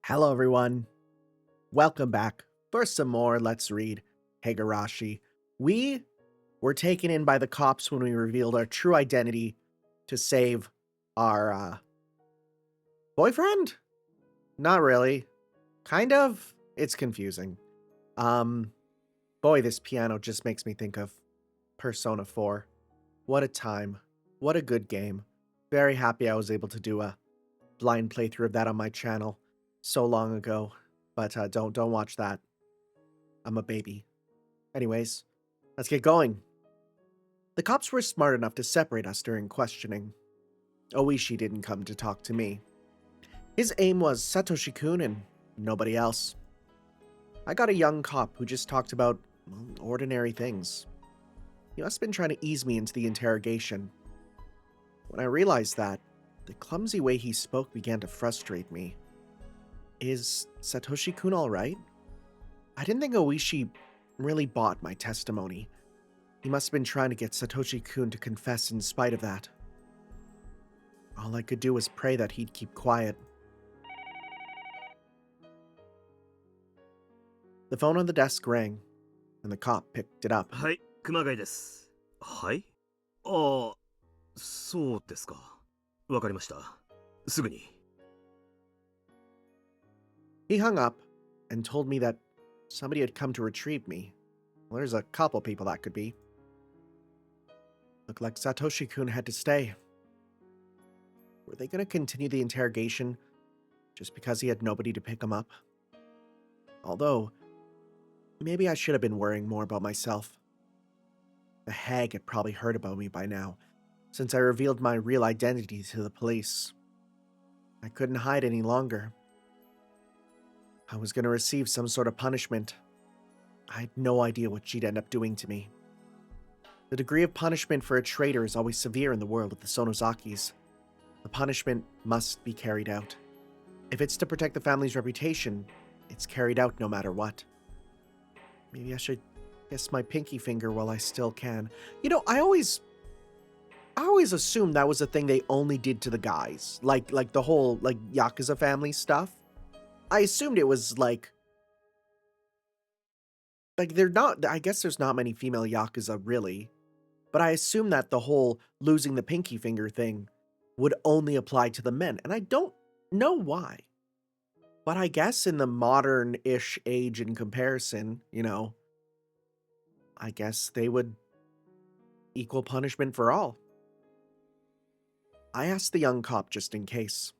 Hello, everyone. Welcome back for some more Let's Read Higurashi. We were taken in by the cops when we revealed our true identity to save our boyfriend? Not really. Kind of. It's confusing. Boy, this piano just makes me think of Persona 4. What a time. What a good game. Very happy I was able to do a blind playthrough of that on my channel so long ago. But don't watch that. I'm a baby. Anyways, let's get going. The cops were smart enough to separate us during questioning. Oishi didn't come to talk to me. His aim was Satoshi-kun and nobody else. I got a young cop who just talked about ordinary things. He must have been trying to ease me into the interrogation. When I realized that, the clumsy way he spoke began to frustrate me. Is Satoshi-kun alright? I didn't think Oishi really bought my testimony. He must have been trying to get Satoshi-kun to confess in spite of that. All I could do was pray that he'd keep quiet. The phone on the desk rang, and the cop picked it up. はい、熊谷です。はい？ああ、そうですか。わかりました。すぐに。He hung up and told me that somebody had come to retrieve me. Well, there's a couple people that could be. Looked like Satoshi-kun had to stay. Were they going to continue the interrogation just because he had nobody to pick him up? Although, maybe I should have been worrying more about myself. The hag had probably heard about me by now, since I revealed my real identity to the police. I couldn't hide any longer. I was going to receive some sort of punishment. I had no idea what she'd end up doing to me. The degree of punishment for a traitor is always severe in the world of the Sonozakis. The punishment must be carried out. If it's to protect the family's reputation, it's carried out no matter what. Maybe I should kiss my pinky finger while I still can. You know, I always assumed that was a thing they only did to the guys. Like the whole, Yakuza family stuff. I assumed it was, they're not, I guess there's not many female Yakuza, really. But I assumed that the whole losing the pinky finger thing would only apply to the men. And I don't know why. But I guess in the modern-ish age in comparison, I guess they would equal punishment for all. I asked the young cop just in case.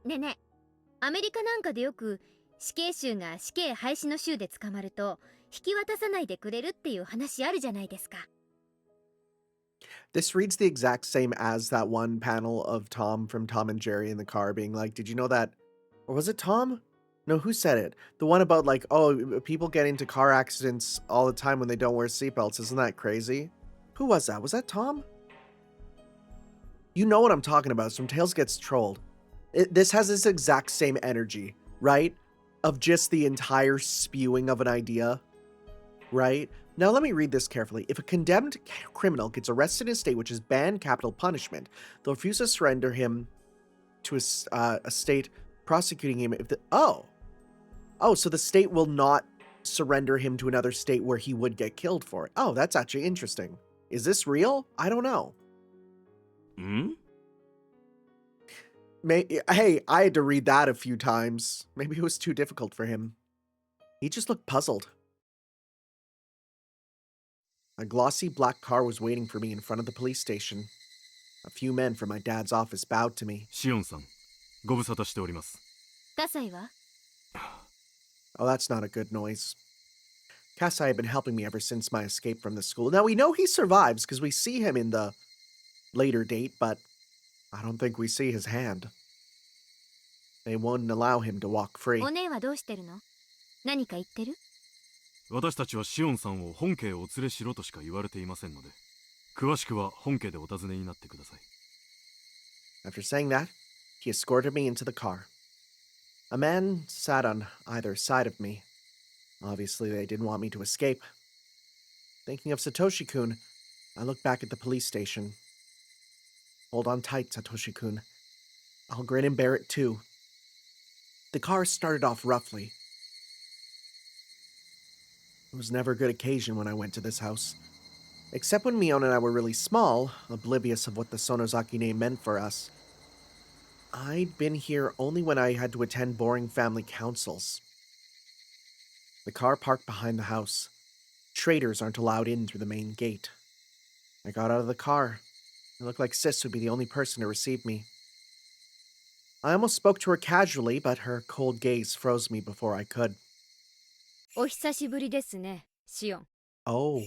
ねえねえ、アメリカなんかでよく死刑囚が死刑廃止の州で捕まると引き渡さないでくれるっていう話あるじゃないですか。This reads the exact same as that one panel of Tom from Tom and Jerry in the car being like, did you know that? Or was it Tom? No, who said it? The one about people get into car accidents all the time when they don't wear seatbelts. Isn't that crazy? Who was that? Was that Tom? You know what I'm talking about. From Tails Gets Trolled. This has this exact same energy, right? Of just the entire spewing of an idea, right? Now let me read this carefully. If a condemned criminal gets arrested in a state which has banned capital punishment, they'll refuse to surrender him to a state prosecuting him if the... Oh, so the state will not surrender him to another state where he would get killed for it. Oh, that's actually interesting. Is this real? I don't know. Hey, I had to read that a few times. Maybe it was too difficult for him. He just looked puzzled. A glossy black car was waiting for me in front of the police station. A few men from my dad's office bowed to me. シオンさん、ご無沙汰しております。葛西は Oh, that's not a good noise. Kasai had been helping me ever since my escape from the school. Now, we know he survives because we see him in the later date, but I don't think we see his hand. They wouldn't allow him to walk free. お姉はどうしてるの？何か言ってる？私たちはシオンさんを本家へお連れしろとしか言われていませんので、詳しくは本家でお尋ねになってください。After saying that, he escorted me into the car. A man sat on either side of me. Obviously, they didn't want me to escape. Thinking of Satoshi-kun, I looked back at the police station. Hold on tight, Satoshi-kun. I'll grin and bear it too. The car started off roughly. It was never a good occasion when I went to this house. Except when Mion and I were really small, oblivious of what the Sonozaki name meant for us. I'd been here only when I had to attend boring family councils. The car parked behind the house. Traders aren't allowed in through the main gate. I got out of the car. It looked like Sis would be the only person to receive me. I almost spoke to her casually, but her cold gaze froze me before I could. お久しぶりですね、シオン。Oh,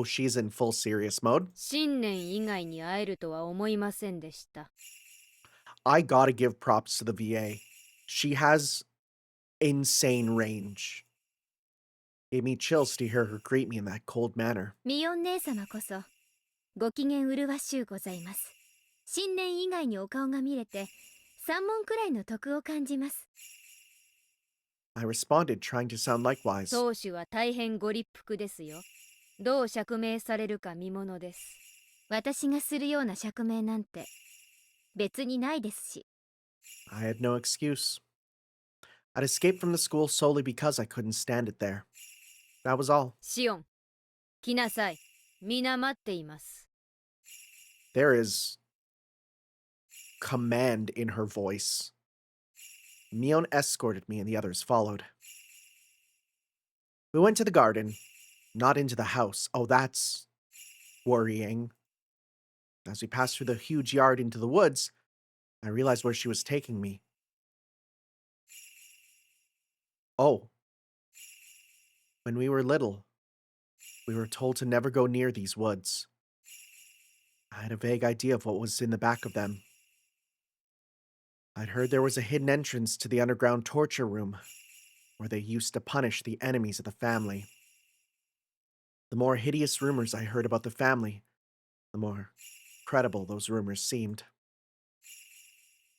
she's in full serious mode? 新年以外に会えるとは思いませんでした。I gotta give props to the VA. She has insane range. Gave me chills to hear her greet me in that cold manner. ミオン姉様こそ、ご機嫌麗しゅうございます。新年以外にお顔が見れて、3問くらいの得を感じます。I responded, trying to sound likewise. 当主は大変ご立腹ですよ。どう釈明されるか見ものです。私がするような釈明なんて別にないですし。I had no excuse. I'd escaped from the school solely because I couldn't stand it there. That was all. シオン、来なさい。皆待っています。There is command in her voice. Mion escorted me and the others followed. We went to the garden, not into the house. Oh, that's worrying. As we passed through the huge yard into the woods, I realized where she was taking me. Oh. When we were little, we were told to never go near these woods. I had a vague idea of what was in the back of them. I'd heard there was a hidden entrance to the underground torture room, where they used to punish the enemies of the family. The more hideous rumors I heard about the family, the more credible those rumors seemed.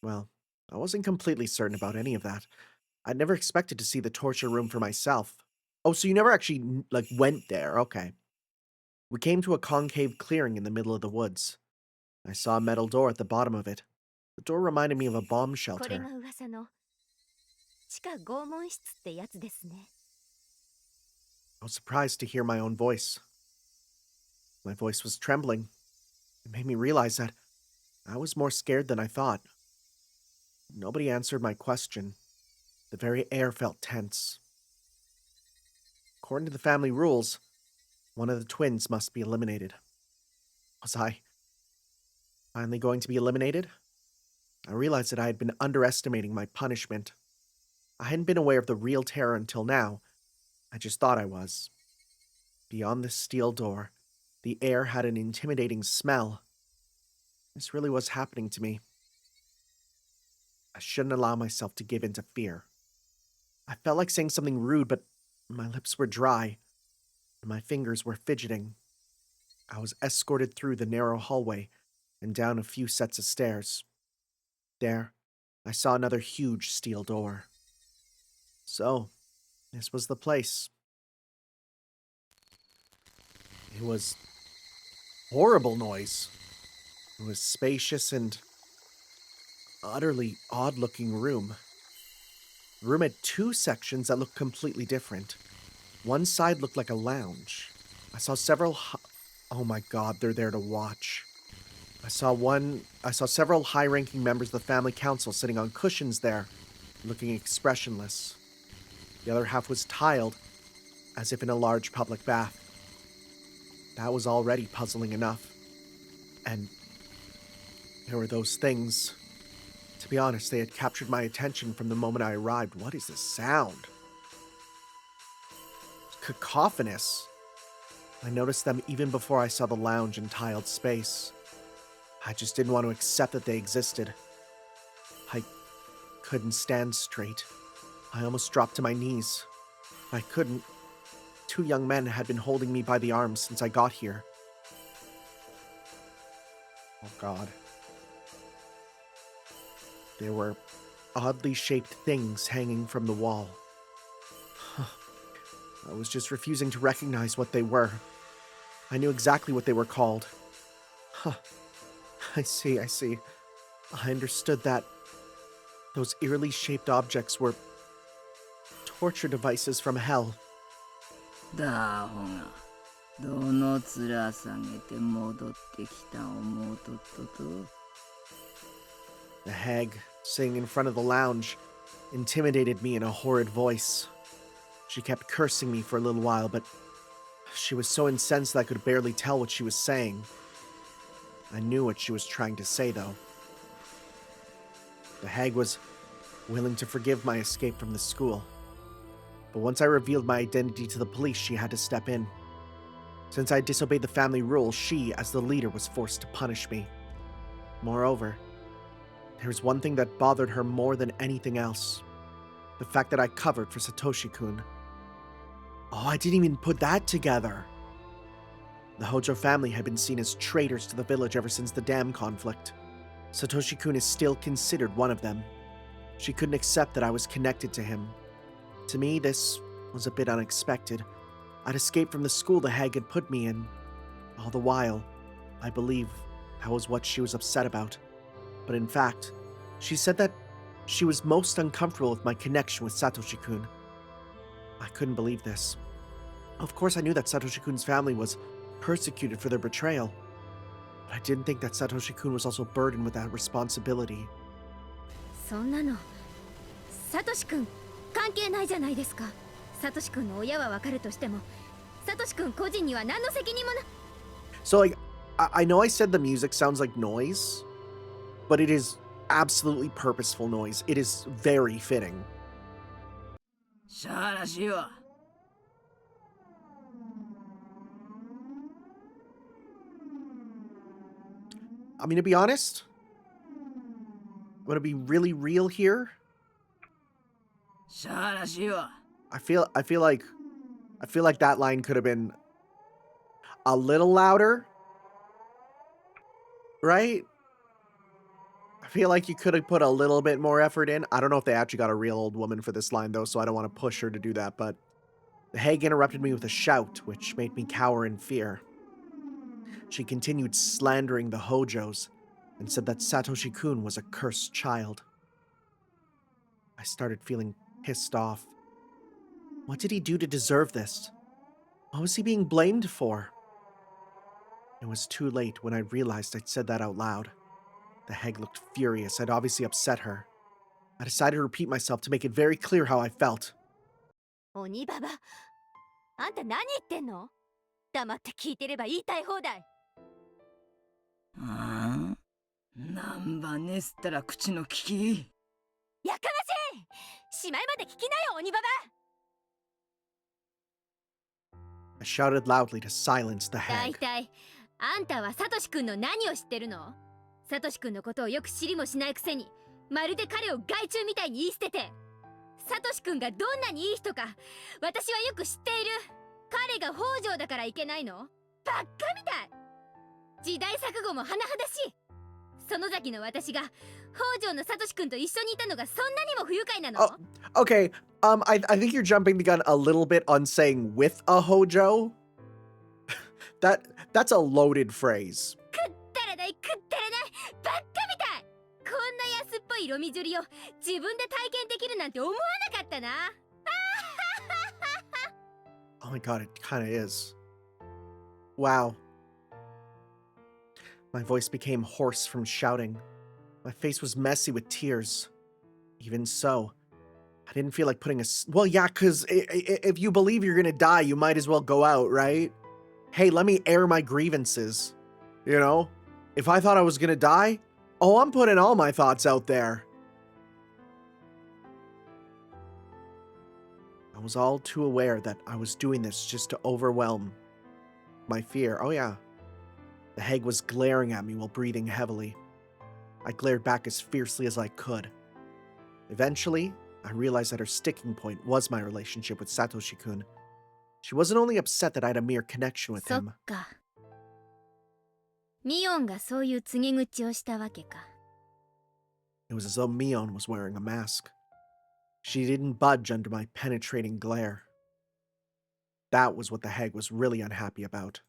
Well, I wasn't completely certain about any of that. I'd never expected to see the torture room for myself. Oh, so you never actually, went there. Okay. We came to a concave clearing in the middle of the woods. I saw a metal door at the bottom of it. The door reminded me of a bomb これ shelter. が噂の地下拷問室ってやつですね。I was surprised to hear my own voice. My voice was trembling. It made me realize that I was more scared than I thought. Nobody answered my question. The very air felt tense. According to the family rules, one of the twins must be eliminated. Was I finally going to be eliminated? I realized that I had been underestimating my punishment. I hadn't been aware of the real terror until now. I just thought I was. Beyond the steel door, the air had an intimidating smell. This really was happening to me. I shouldn't allow myself to give in to fear. I felt like saying something rude, but my lips were dry, and my fingers were fidgeting. I was escorted through the narrow hallway and down a few sets of stairs. There, I saw another huge steel door. So, this was the place. It was horrible noise. It was spacious and utterly odd-looking room. The room had two sections that looked completely different. One side looked like a lounge. I saw several oh my god, they're there to watch. I saw several high-ranking members of the family council sitting on cushions there, looking expressionless. The other half was tiled, as if in a large public bath. That was already puzzling enough. And there were those things. To be honest, they had captured my attention from the moment I arrived. What is this sound? Cacophonous. I noticed them even before I saw the lounge and tiled space. I just didn't want to accept that they existed. I couldn't stand straight. I almost dropped to my knees. I couldn't. Two young men had been holding me by the arms since I got here. Oh god. There were oddly shaped things hanging from the wall. I was just refusing to recognize what they were. I knew exactly what they were called. Huh. I see. I understood that those eerily shaped objects were torture devices from hell. だほがどの面下げて戻ってきた思うとっとと The hag, sitting in front of the lounge, intimidated me in a horrid voice. She kept cursing me for a little while, but she was so incensed that I could barely tell what she was saying. I knew what she was trying to say, though. The hag was willing to forgive my escape from the school. But once I revealed my identity to the police, she had to step in. Since I disobeyed the family rules, she, as the leader, was forced to punish me. Moreover, there was one thing that bothered her more than anything else. The fact that I covered for Satoshi-kun. Oh, I didn't even put that together. The Hojo family had been seen as traitors to the village ever since the dam conflict. Satoshi-kun is still considered one of them. She couldn't accept that I was connected to him. To me, this was a bit unexpected. I'd escaped from the school the hag had put me in. All the while, I believe that was what she was upset about. But in fact, she said that she was most uncomfortable with my connection with Satoshi-kun. I couldn't believe this. Of course, I knew that Satoshi-kun's family was persecuted for their betrayal, but I didn't think that Satoshi-kun was also burdened with that responsibility. そんなのサトシ君関係ないじゃないですか。サトシ君の親はわかるとしてもサトシ君個人には何の責任もな。 So, like, I know I said the music sounds like noise, but it is absolutely purposeful noise. It is very fitting. しゃあらしいわ I mean, to be honest, I'm gonna be really real here. しゃあらしいわ I feel like that line could have been a little louder, right? I feel like you could have put a little bit more effort in. I don't know if they actually got a real old woman for this line, though, so I don't want to push her to do that, but the hag interrupted me with a shout, which made me cower in fear. She continued slandering the Hojos and said that Satoshi-kun was a cursed child. I started feeling pissed off. What did he do to deserve this? What was he being blamed for? It was too late when I realized I'd said that out loud. The hag looked furious. I'd obviously upset her. I decided to repeat myself to make it very clear how I felt. 鬼ババ、あんた何言ってんの？黙って聞いてれば言いたい放題。うんなんばねすったら口の利きやかましい！しまいまで聞きなよ、鬼ババ。 I shouted loudly to silence the だい hag. たいあんたはサトシ君の何を知ってるの？サトシ君のことをよく知りもしないくせにまるで彼を害虫みたいに言い捨てて、サトシ君がどんなにいい人か私はよく知っている。彼が北条だからいけないの？バッカみたい。時代錯誤も甚だしい。その先の私が北条のサトシ君と一緒にいたのがそんなにも不愉快なの？ Okay, I think you're jumping the gun a little bit on saying with a Hojo. That's a loaded phrase. くったらないくったらないバッカみたい。こんな安っぽいロミジョリを自分で体験できるなんて思わなかったな。 Oh my god, it kind of is. Wow. My voice became hoarse from shouting. My face was messy with tears. Even so, I didn't feel like putting a... Well, yeah, because if you believe you're gonna die, you might as well go out, right? Hey, let me air my grievances. You know? If I thought I was gonna die, oh, I'm putting all my thoughts out there. I was all too aware that I was doing this just to overwhelm my fear. Oh, yeah. The hag was glaring at me while breathing heavily. I glared back as fiercely as I could. Eventually, I realized that her sticking point was my relationship with Satoshi-kun. She wasn't only upset that I had a mere connection with そっ him. か。ミオンがそういう告げ口をしたわけか。 It was as though Mion was wearing a mask. She didn't budge under my penetrating glare. That was what the hag was really unhappy about.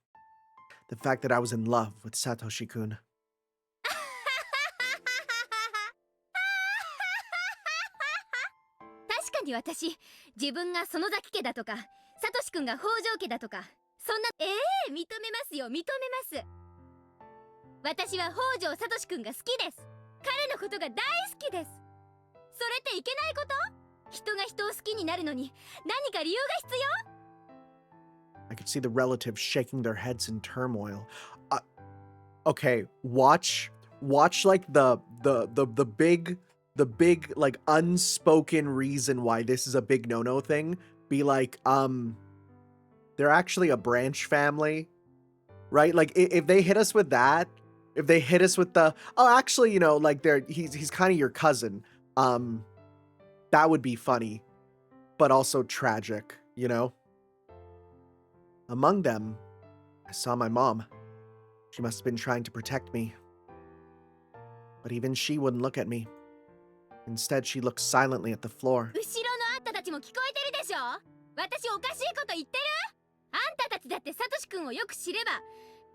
The fact that I was in love with Satoshi-kun. 確かに私、自分が園崎家だとか、サトシ君が北条家だとか、そんな、認めますよ、認めます。私は北条サトシ君が好きです。彼のことが大好きです。それっていけないこと？人が人を好きになるのに何か理由が必要？ I could see the relatives shaking their heads in turmoil. Okay, watch like the big like unspoken reason why this is a big no-no thing be like they're actually a branch family, right? Like if they hit us with that, if they hit us with the oh actually, you know, like he's kind of your cousin. That would be funny, but also tragic, you know? Among them, I saw my mom. She must have been trying to protect me. But even she wouldn't look at me. Instead, she looked silently at the floor. 後ろのあんたたちも聞こえてるでしょ？私おかしいこと言ってる？あんたたちだってサトシ君をよく知れば、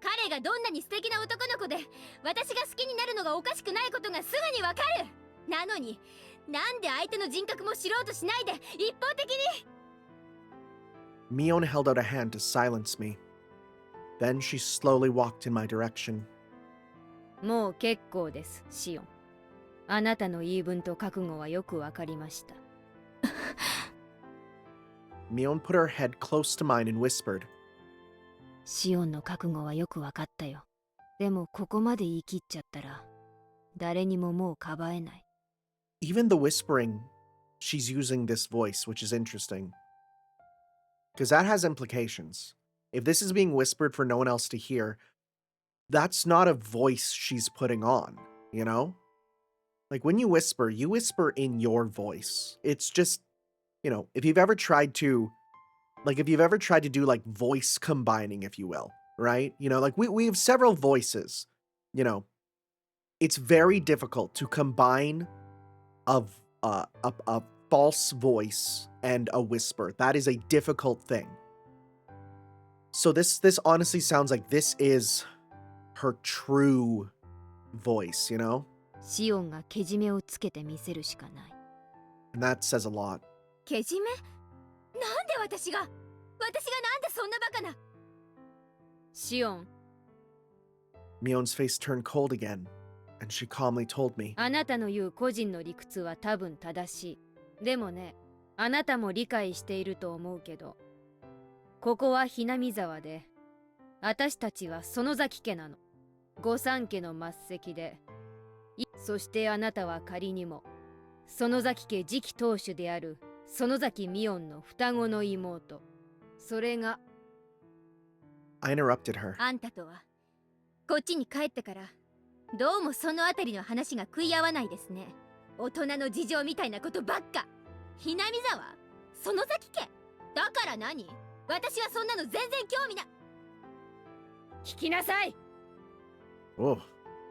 彼がどんなに素敵な男の子で、私が好きになるのがおかしくないことがすぐにわかる。なのに、なんで相手の人格も知ろうとしないで一方的に。Mion held out a hand to silence me. Then she slowly walked in my direction. もう結構です、シオン。あなたの言い分と覚悟はよくわかりました。Mion put her head close to mine and whispered. シオンの覚悟はよくわかったよ。でもここまで言い切っちゃったら、誰にももうかばえない。Even the whispering, she's using this voice, which is interesting. Because that has implications. If this is being whispered for no one else to hear, that's not a voice she's putting on, you know? Like when you whisper in your voice. It's just, you know, if you've ever tried to do like voice combining, if you will, right? You know, like we have several voices, you know. It's very difficult to combine a false voice and a whisper. That is a difficult thing. So this honestly sounds like this is her true voice, you know? シオンがけじめをつけてみせるしかない。And that says a lot. けじめ？なんで私がなんでそんなバカな。シオン、Mion's face turned cold again, and she calmly told me. あなたの言う個人の理屈は多分正しい。でもね、あなたも理解していると思うけど、ここはひなみ沢で、私たちは園崎家なの。御三家の末席で、そしてあなたは仮にも、園崎家次期当主である園崎美音の双子の妹。それが、I interrupted her. あんたとはこっちに帰ってからどうもそのあたりの話が食い合わないですね。大人の事情みたいなことばっか。ひなみ沢？園崎家？だから何？私はそんなの全然興味な。聞きなさい。 Oh,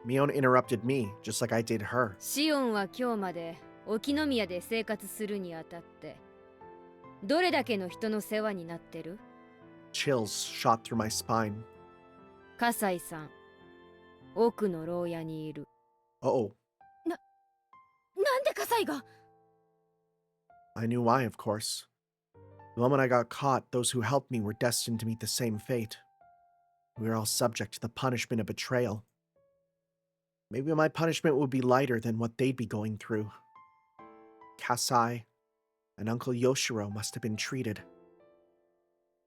Mion interrupted me, just like I did her. シオンは今日まで沖宮で生活するにあたって、どれだけの人の世話になってる？ Chills shot through my spine. 葛西さん、奥の牢屋にいる。Uh-oh. なんで葛西が？ I knew why, of course. The moment I got caught, those who helped me were destined to meet the same fate. We were all subject to the punishment of betrayal. Maybe my punishment would be lighter than what they'd be going through. Kasai and Uncle Yoshiro must have been treated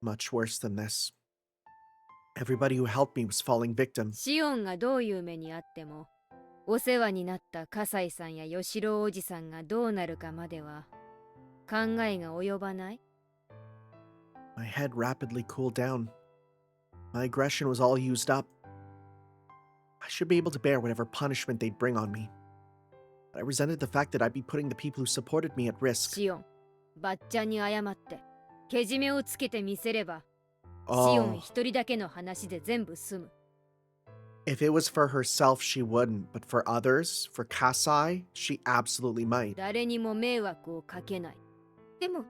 much worse than this. Everybody who helped me was falling victim. シオンがどういう目にあっても、お世話になった葛西さんや吉郎おじさんがどうなるかまでは考えが及ばない。 My head rapidly cooled down. My aggression was all used up. I should be able to bear whatever punishment they'd bring on me. But I resented the fact that I'd be putting the people who supported me at risk. シオン、ばっちゃんに謝って、けじめをつけてみせれば、シオン Oh, 一人だけの話で全部済む。 if it was for herself, she wouldn't. But for others, for Kasai, she absolutely might. 誰にも迷惑をかけない。でも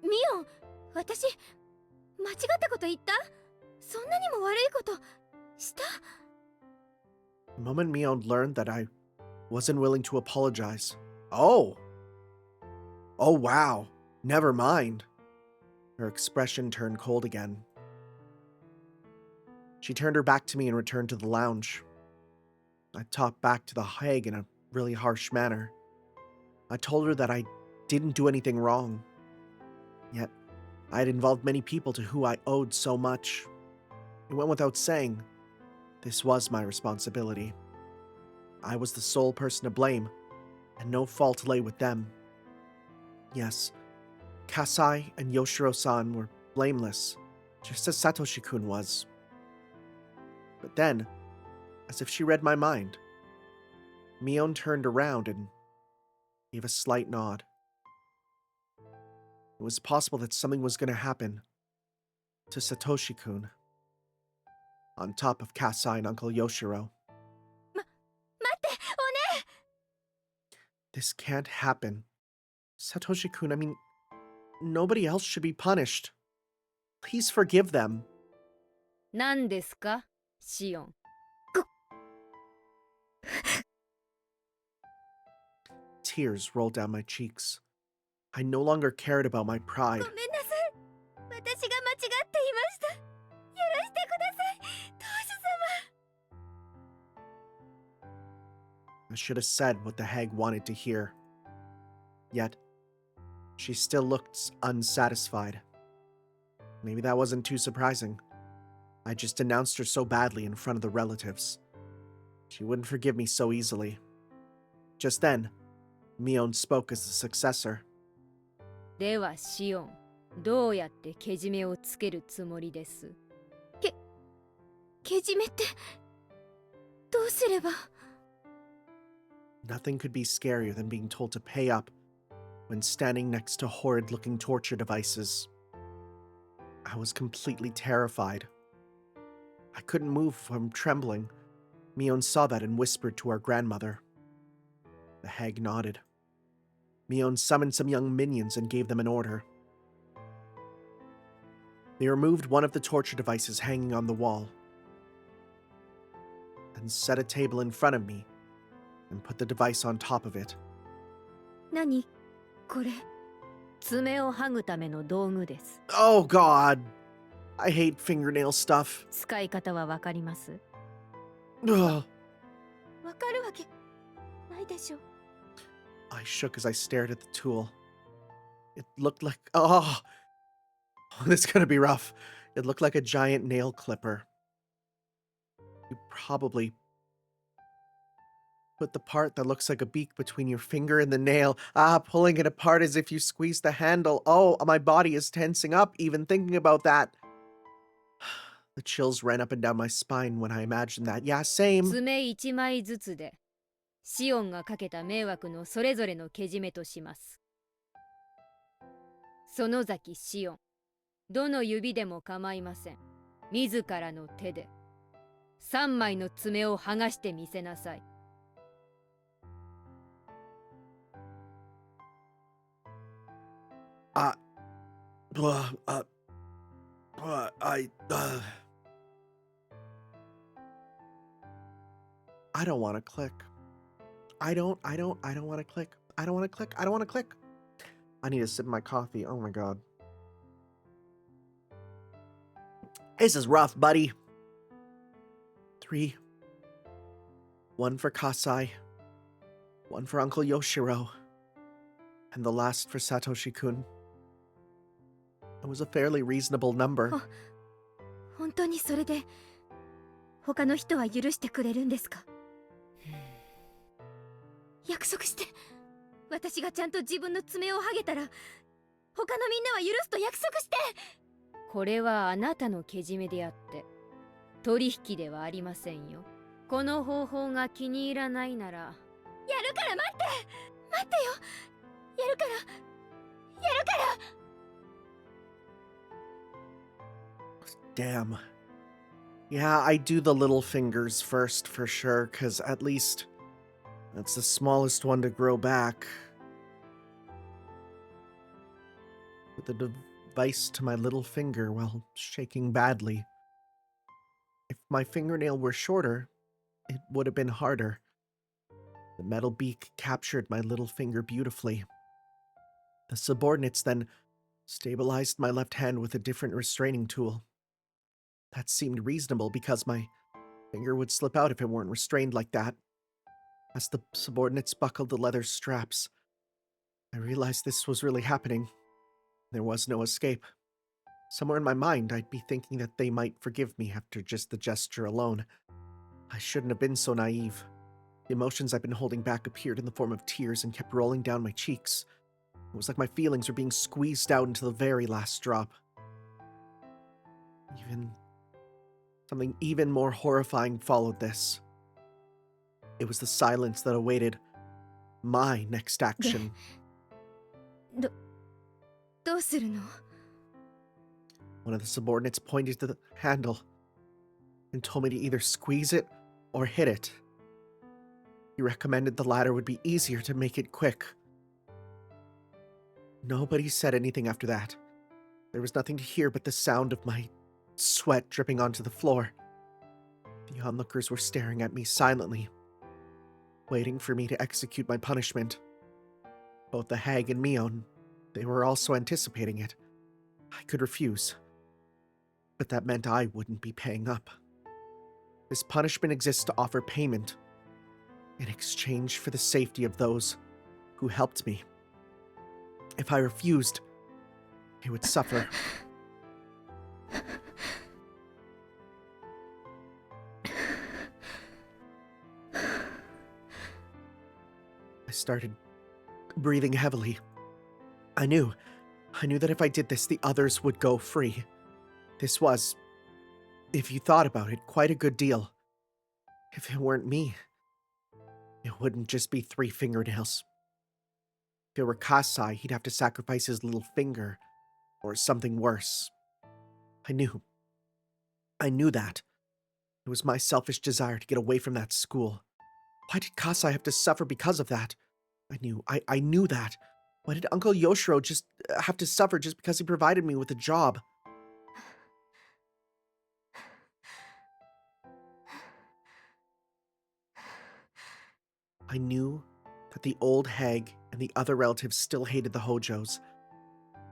ミオン、私間違ったこと言った？そんなにも悪いことした？ The moment Mion learned that I wasn't willing to apologize. Oh! Oh, wow. Never mind. Her expression turned cold again. She turned her back to me and returned to the lounge. I talked back to the hag in a really harsh manner. I told her that I didn't do anything wrong. Yet, I had involved many people to who I owed so much. It went without saying. This was my responsibility. I was the sole person to blame, and no fault lay with them. Yes, Kasai and Yoshiro-san were blameless, just as Satoshi-kun was. But then, as if she read my mind, Mion turned around and gave a slight nod. It was possible that something was going to happen to Satoshi-kun, on top of Kasai and Uncle Yoshiro. 待ってお姉 This can't happen. Satoshi-kun, I mean, nobody else should be punished. Please forgive them. 何ですかシオン。 Tears rolled down my cheeks. I no longer cared about my pride. ごめんなさい私が間違っていました許してください当主様 I should have said what the hag wanted to hear. Yet, she still looked unsatisfied. Maybe that wasn't too surprising. I just denounced her so badly in front of the relatives. She wouldn't forgive me so easily. Just then, Mion spoke as the successor. ではシオン、どうやってけじめをつけるつもりです？けじめってどうすれば Nothing could be scarier than being told to pay up when standing next to horrid-looking torture devices. I was completely terrified. I couldn't move from trembling. Mion saw that and whispered to our grandmother. The hag nodded. Mion summoned some young minions and gave them an order. They removed one of the torture devices hanging on the wall and set a table in front of me and put the device on top of it. 何これ爪を剥ぐための道具です。 Oh god! I hate fingernail stuff. 使い方はわかります？ Ugh. わかるわけないでしょ I shook as I stared at the tool. It looked like... Oh! This is gonna be rough. It looked like a giant nail clipper. You probably put the part that looks like a beak between your finger and the nail. Pulling it apart as if you squeeze the handle. Oh, my body is tensing up even thinking about that. The chills ran up and down my spine when I imagined that. Yeah, same. 爪1枚ずつでシオンがかけた迷惑のそれぞれのけじめとします。園崎シオン、どの指でも構いません。自らの手で3枚の爪を剥がしてみせなさい。I don't want to click. I don't want to click. I don't want to click. I don't want to click. I need to sip my coffee. Oh my god. This is rough, buddy. 3. 1 for Kasai. 1 for Uncle Yoshiro. And the last for Satoshi-kun. It was a fairly reasonable number. 本当にそれで他の人は許してくれるんですか約束して私がちゃんと自分の爪を剥げたら他のみんなは許すと約束してこれはあなたのけじめであって取引ではありませんよ。この方法が気に入らないならやるから待って待ってよやるからやるから Damn. Yeah, I do the little fingers first for sure, because at least that's the smallest one to grow back. Put the device to my little finger while shaking badly. If my fingernail were shorter, it would have been harder. The metal beak captured my little finger beautifully. The subordinates then stabilized my left hand with a different restraining tool. That seemed reasonable because my finger would slip out if it weren't restrained like that. As the subordinates buckled the leather straps, I realized this was really happening. There was no escape. Somewhere in my mind, I'd be thinking that they might forgive me after just the gesture alone. I shouldn't have been so naive. The emotions I'd been holding back appeared in the form of tears and kept rolling down my cheeks. It was like my feelings were being squeezed out into the very last drop. Something even more horrifying followed this. It was the silence that awaited my next action. どうするの？ One of the subordinates pointed to the handle and told me to either squeeze it or hit it. He recommended the latter would be easier to make it quick. Nobody said anything after that. There was nothing to hear but the sound of my sweat dripping onto the floor. The onlookers were staring at me silently, waiting for me to execute my punishment. Both the hag and Mion, they were also anticipating it. I could refuse, but that meant I wouldn't be paying up. This punishment exists to offer payment in exchange for the safety of those who helped me. If I refused, they would suffer. I started breathing heavily. I knew that if I did this, the others would go free. This was, if you thought about it, quite a good deal. If it weren't me, it wouldn't just be 3 fingernails. If it were Kasai, he'd have to sacrifice his little finger, or something worse. I knew that. It was my selfish desire to get away from that school. Why did Kasai have to suffer because of that? I knew that. Why did Uncle Yoshiro just have to suffer just because he provided me with a job? I knew that the old hag and the other relatives still hated the Hojos.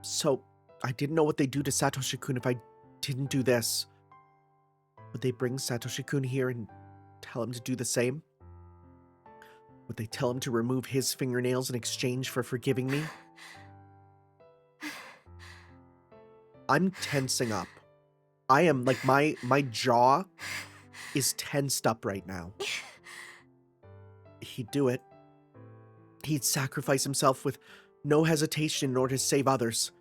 So, I didn't know what they'd do to Satoshi-kun if I didn't do this. Would they bring Satoshi-kun here and tell him to do the same? Would they tell him to remove his fingernails in exchange for forgiving me? I'm tensing up. I am, like, my jaw is tensed up right now. He'd do it. He'd sacrifice himself with no hesitation in order to save others.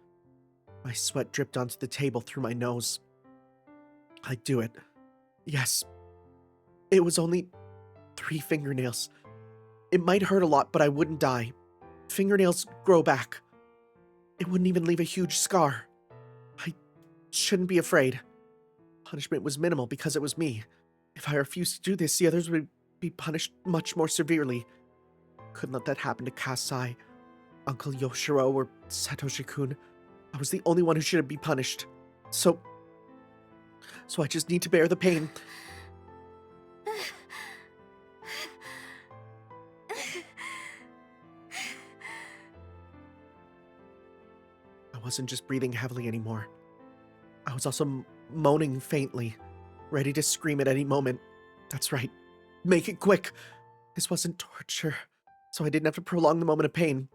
My sweat dripped onto the table through my nose. I'd do it. Yes. It was only 3 fingernails. It might hurt a lot, but I wouldn't die. Fingernails grow back. It wouldn't even leave a huge scar. I shouldn't be afraid. Punishment was minimal because it was me. If I refused to do this, the others would be punished much more severely. Couldn't let that happen to Kasai, Uncle Yoshiro, or Satoshi-kun. I was the only one who shouldn't be punished. So I just need to bear the pain. I wasn't just breathing heavily anymore. I was also moaning faintly, ready to scream at any moment. That's right. Make it quick. This wasn't torture, so I didn't have to prolong the moment of pain.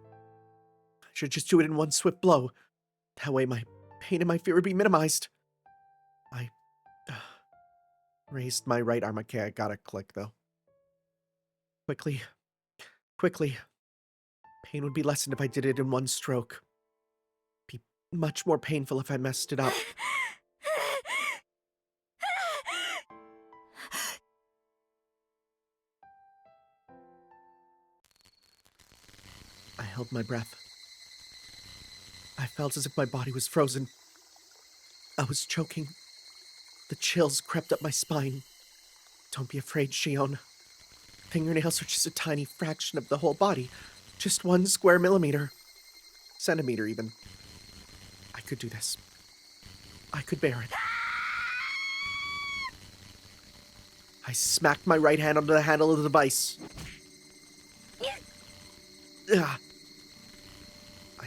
I should just do it in one swift blow. That way my pain and my fear would be minimized. I raised my right arm. Okay, I gotta click, though. Quickly. Pain would be lessened if I did it in one stroke. Be much more painful if I messed it up. I held my breath. I felt as if my body was frozen. I was choking. The chills crept up my spine. Don't be afraid, Shion. Fingernails are just a tiny fraction of the whole body. Just 1 square millimeter. Centimeter, even. I could do this. I could bear it. I smacked my right hand onto the handle of the device. Ugh. I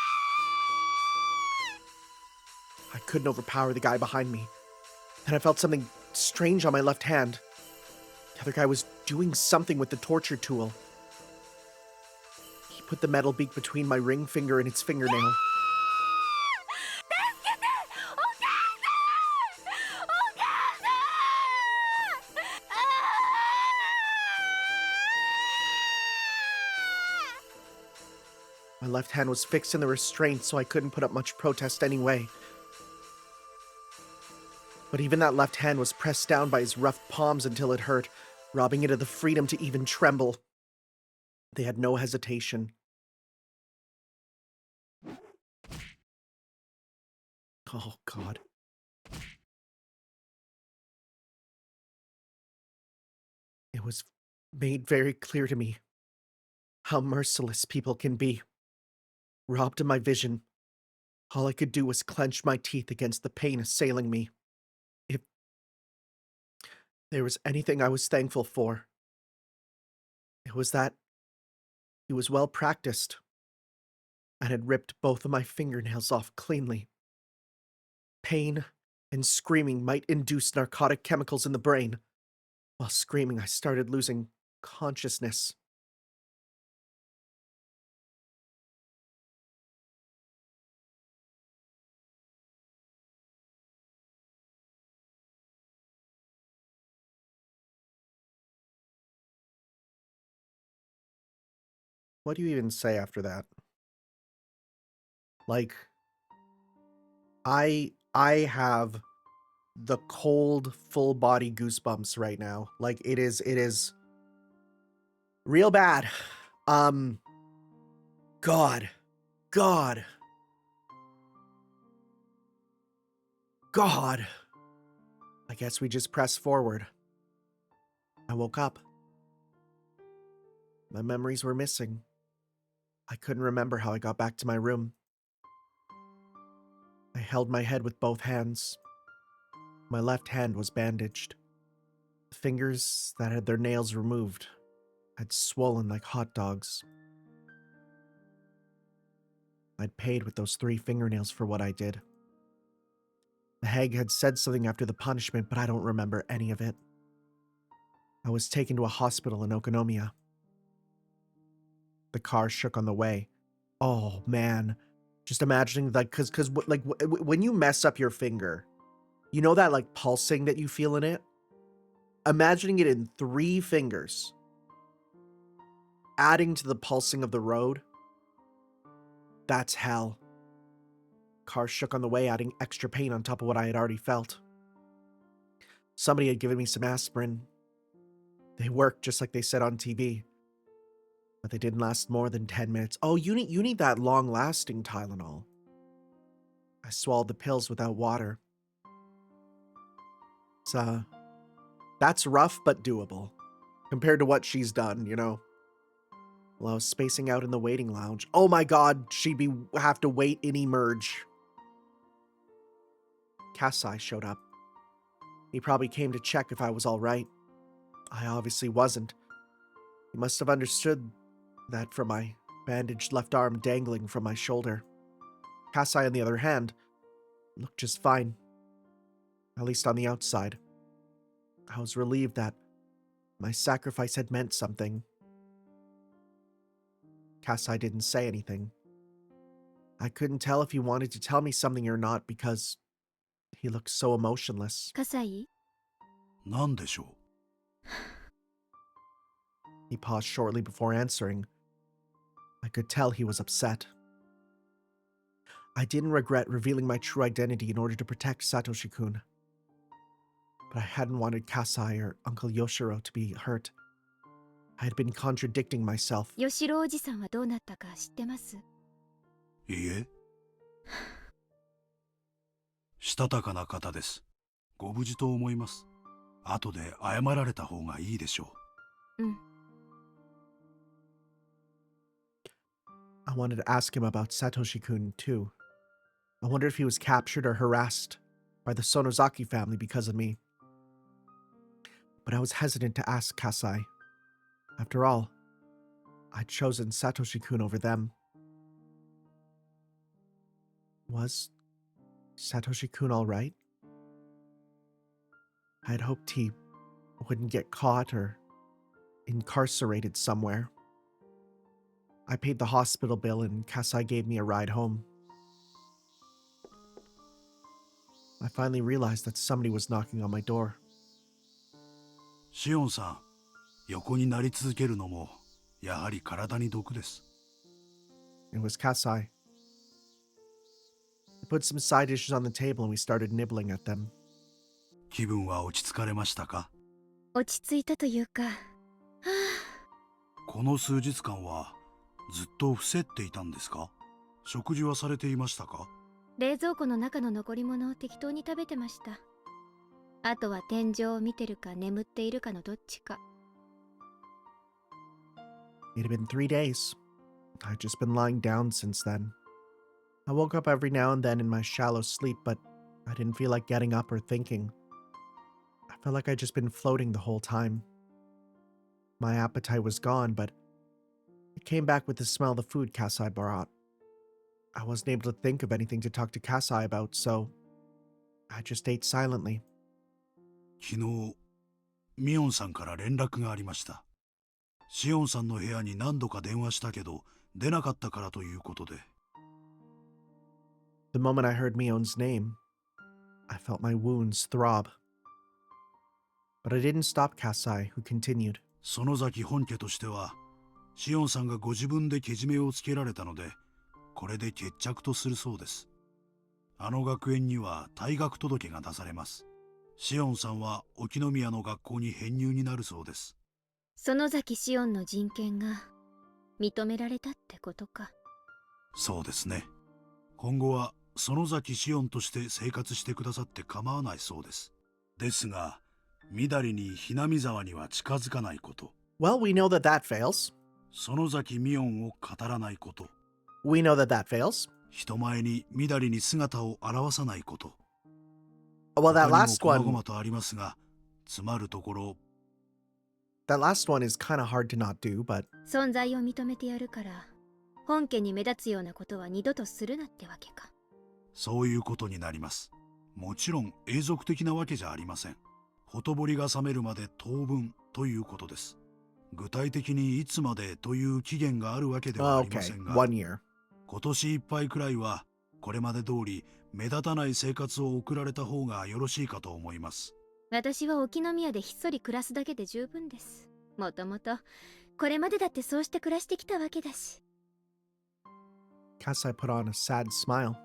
couldn't overpower the guy behind me. Then I felt something strange on my left hand. The other guy was doing something with the torture tool. He put the metal beak between my ring finger and its fingernail. My left hand was fixed in the restraint, so I couldn't put up much protest anyway. But even that left hand was pressed down by his rough palms until it hurt, robbing it of the freedom to even tremble. They had no hesitation. Oh, God. It was made very clear to me how merciless people can be. Robbed of my vision, all I could do was clench my teeth against the pain assailing me. If there was anything I was thankful for, it was that he was well practiced and had ripped both of my fingernails off cleanly. Pain and screaming might induce narcotic chemicals in the brain. While screaming, I started losing consciousness. What do you even say after that? Like, I have the cold, full body goosebumps right now. Like, it is real bad. God. I guess we just press forward. I woke up. My memories were missing. I couldn't remember how I got back to my room. I held my head with both hands. My left hand was bandaged. The fingers that had their nails removed had swollen like hot dogs. I'd paid with those 3 fingernails for what I did. The hag had said something after the punishment, but I don't remember any of it. I was taken to a hospital in Okonomiya. The car shook on the way. Oh, man. Just imagining, like, when you mess up your finger, you know that, like, pulsing that you feel in it? Imagining it in 3 fingers, adding to the pulsing of the road. That's hell. Car shook on the way, adding extra pain on top of what I had already felt. Somebody had given me some aspirin. They worked just like they said on TV. But they didn't last more than 10 minutes. Oh, you need that long-lasting Tylenol. I swallowed the pills without water. That's rough but doable. Compared to what she's done, you know. While I was spacing out in the waiting lounge. Oh my God, she'd have to wait in Emerge. Kasai showed up. He probably came to check if I was all right. I obviously wasn't. He must have understood that from my bandaged left arm dangling from my shoulder. Kasai, on the other hand, looked just fine. At least on the outside. I was relieved that my sacrifice had meant something. Kasai didn't say anything. I couldn't tell if he wanted to tell me something or not because he looked so emotionless. 葛西なんでしょ He paused shortly before answering. I could tell he was upset. I didn't regret revealing my true identity in order to protect Satoshi-kun. But I hadn't wanted Kasai or Uncle Yoshiro to be hurt. I had been contradicting myself. 吉郎おじさんはどうなったか知ってます？う。いいえ。したたかな方です。ご無事と思います。後で謝られた方がいいでしょう。うん。I wanted to ask him about Satoshi-kun, too. I wondered if he was captured or harassed by the Sonozaki family because of me. But I was hesitant to ask Kasai. After all, I'd chosen Satoshi-kun over them. Was Satoshi-kun all right? I had hoped he wouldn't get caught or incarcerated somewhere. I paid the hospital bill and Kasai gave me a ride home. I finally realized that somebody was knocking on my door. シオンさん、横になり続けるのもやはり体に毒です。 It was Kasai. I put some side dishes on the table and we started nibbling at them. 気分は落ち着かれましたか？落ち着いたというか、この数日間はずっと伏せっていたんですか？食事はされていましたか？冷蔵庫の中の残り物を適当に食べてました。あとは天井を見てるか眠っているかのどっちか。It had been 3 days. I'd just been lying down since then. I woke up every now and then in my shallow sleep, but I didn't feel like getting up or thinking. I felt like I'd just been floating the whole time. My appetite was gone, but it came back with the smell of the food Kasai brought. I wasn't able to think of anything to talk to Kasai about, so I just ate silently. 昨日、ミオンさんから連絡がありました。シオンさんの部屋に何度か電話したけど、出なかったからということで。The moment I heard Mion's name, I felt my wounds throb. But I didn't stop Kasai, who continued. 園崎本家としては、シオンさんがご自分でけじめをつけられたので、これで決着とするそうです。あの学園には退学届が出されます。シオンさんは沖宮の学校に編入になるそうです。園崎シオンの人権が認められたってことか。そうですね。今後は園崎シオンとして生活してくださって構わないそうです。ですが、みだりにひなみ沢には近づかないこと。Well, we know that that fails. 園崎ミオンを語らないこと。We know that that fails. 人前にみだりに姿を現さないこと。Well, that 他にも last 細 one, 々とありますが、詰まるところ。that last one is kind of hard to not do, but 存在を認めてやるから、本家に目立つようなことは二度とするなってわけか。そういうことになります。もちろん永続的なわけじゃありません。ほとぼりが冷めるまで当分ということです。具体的にいつまでという期限があるわけではありま okay, せんが、 1 year. 今年いっぱいくらいはこれまで通り目立たない生活を送られた方がよろしいかと思います。私は沖宮でひっそり暮らすだけで十分です。もともとこれまでだってそうして暮らしてきたわけだし。Kasai put on a sad smile.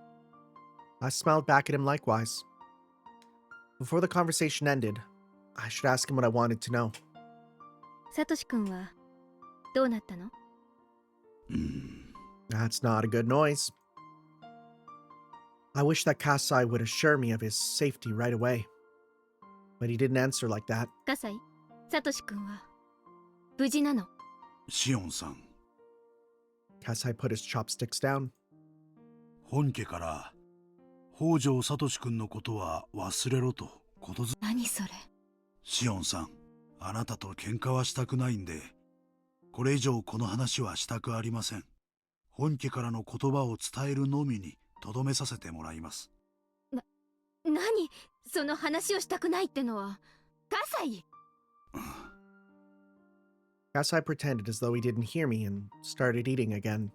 I smiled back at him likewise. Before the conversation ended, I should ask him what I wanted to know. サトシ君はどうなったの？ That's not a good noise. I wish that Kasai would assure me of his safety right away. But he didn't answer like that. 葛西、サトシ君は無事なの？シオンさん、 Kasai put his chopsticks down. 本家から北条聡君のことは忘れろとことづ。何それ？シオンさん、あなたと喧嘩はしたくないんで、これ以上この話はしたくありません。本家からの言葉を伝えるのみにとどめさせてもらいます。何その話をしたくないってのは。葛西！ Kasai pretended as though he didn't hear me and started eating again.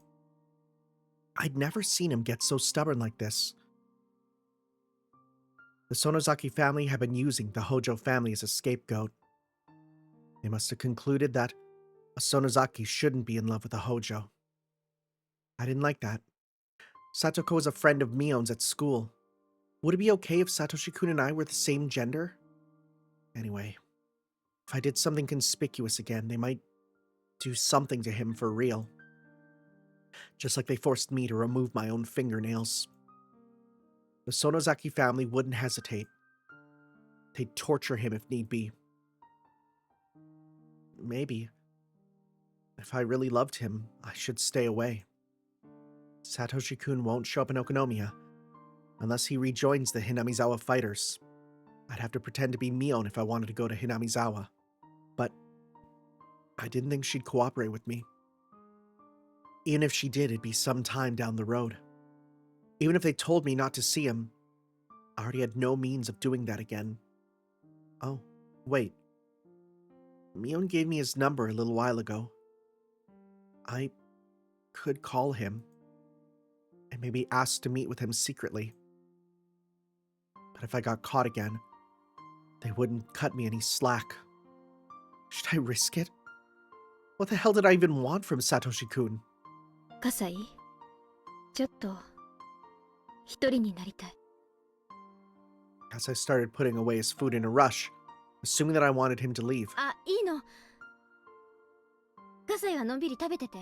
I'd never seen him get so stubborn like this. The Sonozaki family had been using the Hojo family as a scapegoat. They must have concluded that a Sonozaki shouldn't be in love with a Hojo. I didn't like that. Satoko was a friend of Mion's at school. Would it be okay if Satoshi-kun and I were the same gender? Anyway, if I did something conspicuous again, they might do something to him for real. Just like they forced me to remove my own fingernails. The Sonozaki family wouldn't hesitate. They'd torture him if need be. Maybe, if I really loved him, I should stay away. Satoshi-kun won't show up in Okonomiya unless he rejoins the Hinamizawa fighters. I'd have to pretend to be Mion if I wanted to go to Hinamizawa. But I didn't think she'd cooperate with me. Even if she did, it'd be some time down the road. Even if they told me not to see him, I already had no means of doing that again. Oh, wait. Mion gave me his number a little while ago. I could call him and maybe ask to meet with him secretly. But if I got caught again, they wouldn't cut me any slack. Should I risk it? What the hell did I even want from Satoshi-kun? 葛西、ちょっと一人になりたい。 As I started putting away his food in a rush, assuming that I wanted him to leave. あ、いいの。葛西はのんびり食べてて。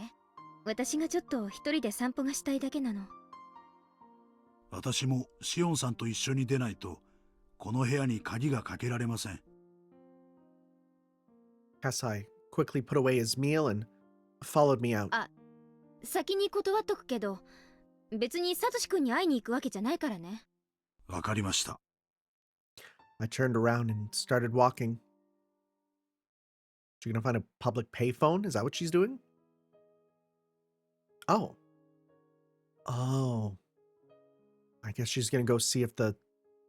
私がちょっと一人で散歩がしたいだけなの。私もシオンさんと一緒に出ないと、この部屋に鍵がかけられません。Kasai quickly put away his meal and followed me out. 先に断っとくけど、別にサトシ君に会いに行くわけじゃないからね。わかりました。I turned around and started walking. She gonna find a public payphone? Is that what she's doing? Oh. Oh. I guess she's gonna go see if the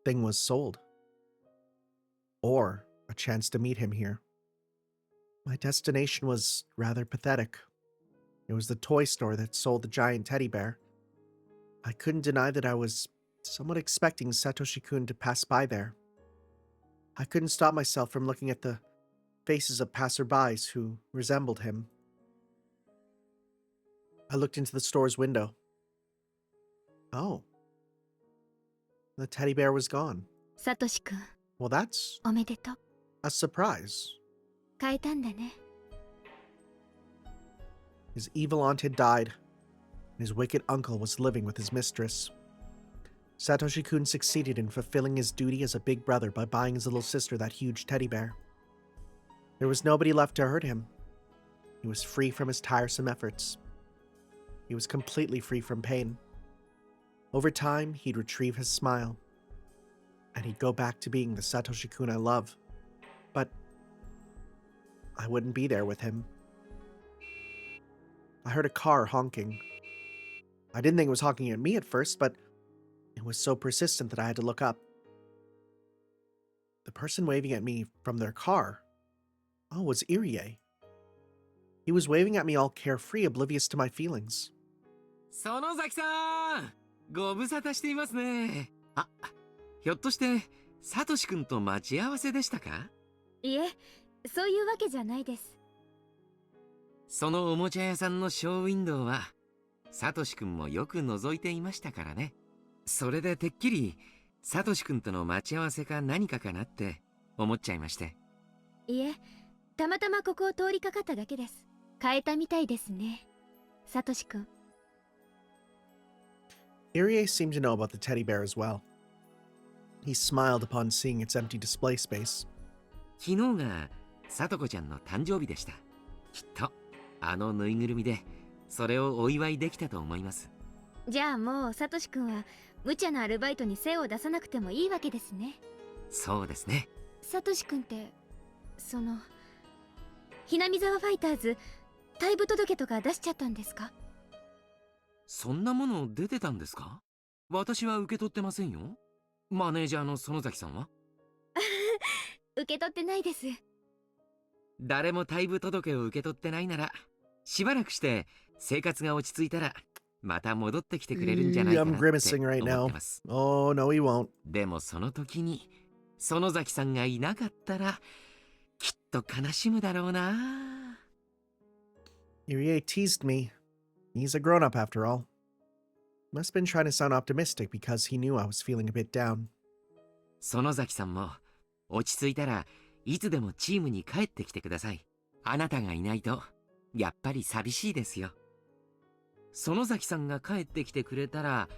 thing was sold. Or a chance to meet him here. My destination was rather pathetic. It was the toy store that sold the giant teddy bear. I couldn't deny that I was somewhat expecting Satoshi-kun to pass by there. I couldn't stop myself from looking at the faces of passerbys who resembled him. I looked into the store's window. Oh. The teddy bear was gone. サトシ君、 Well, that's おめでとう。 a surprise. 変えたんだね。 His evil aunt had died, and his wicked uncle was living with his mistress. Satoshi-kun succeeded in fulfilling his duty as a big brother by buying his little sister that huge teddy bear. There was nobody left to hurt him. He was free from his tiresome efforts. He was completely free from pain. Over time, he'd retrieve his smile, and he'd go back to being the Satoshi-kun I love. But I wouldn't be there with him. I heard a car honking. I didn't think it was honking at me at first, but it was so persistent that I had to look up. The person waving at me from their car, was Irie. He was waving at me all carefree, oblivious to my feelings. 園崎さん、ご無沙汰していますね。あ、ひょっとしてサトシ君と待ち合わせでしたか？いえ、そういうわけじゃないです。そのおもちゃ屋さんのショーウィンドウはサトシ君もよく覗いていましたからね。それでてっきりサトシ君との待ち合わせか何かかなって思っちゃいまして。いえ、たまたまここを通りかかっただけです。変えたみたいですね。サトシ君。Irie seemed to know about the teddy bear as well. He smiled upon seeing its empty display space. 昨日がサトコちゃんの誕生日でした。きっとあのぬいぐるみでそれをお祝いできたと思います。じゃあもうサトシ君は無茶なアルバイトに精を出さなくてもいいわけですね。そうですね。サトシ君ってそのひなみざわファイターズ退部届とか出しちゃったんですか？そんなもの出てたんですか？私は受け取ってませんよ。マネージャーの園崎さんは？受け取ってないです。誰も退部届を受け取ってないなら、しばらくして生活が落ち着いたらまた戻ってきてくれるんじゃないかなって I'm grimacing right 思っ now. てます。Oh, no, he won't. でもその時に園崎さんがいなかったらきっと悲しむだろうな。Irie teased me. He's a grown-up after all. Must have been trying to sound optimistic because he knew I was feeling a bit down. 園崎さんも落ち着いたらいつでもチームに帰ってきてください。あなたがいないとやっぱり寂しいですよ。園崎さんが帰ってきてくれたら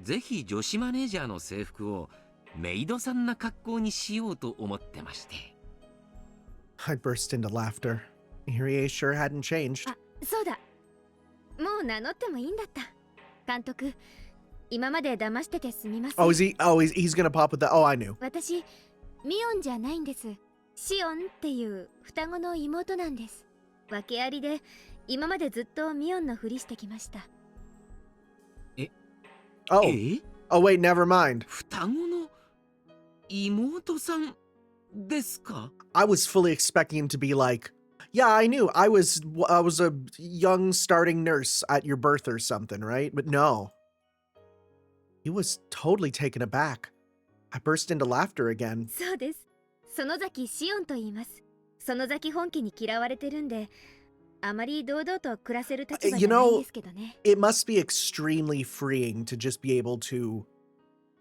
ぜひ女子マネージャーの制服をメイドさんな格好にしようと思ってまして。I burst into laughter. Irie sure hadn't changed. あ、そうだ。もう名乗ってもいいんだった。監督、今まで騙しててすみません。Oh, is he? Oh, he's gonna pop with the. Oh, I knew. 私、ミオンじゃないんです。シオンっていう双子の妹なんです。訳ありで、今までずっとミオンのふりしてきました。Oh, え？ oh, wait, never mind. 双子の妹さんですか？ I was fully expecting him to be like, yeah, I knew. I was a young starting nurse at your birth or something, right? But no. He was totally taken aback. I burst into laughter again. そうです。園崎シオンと言います。園崎本家に嫌われてるんで、あまり堂々と暮らせる立場じ You ゃないん know, ですけどね。it must be extremely freeing to just be able to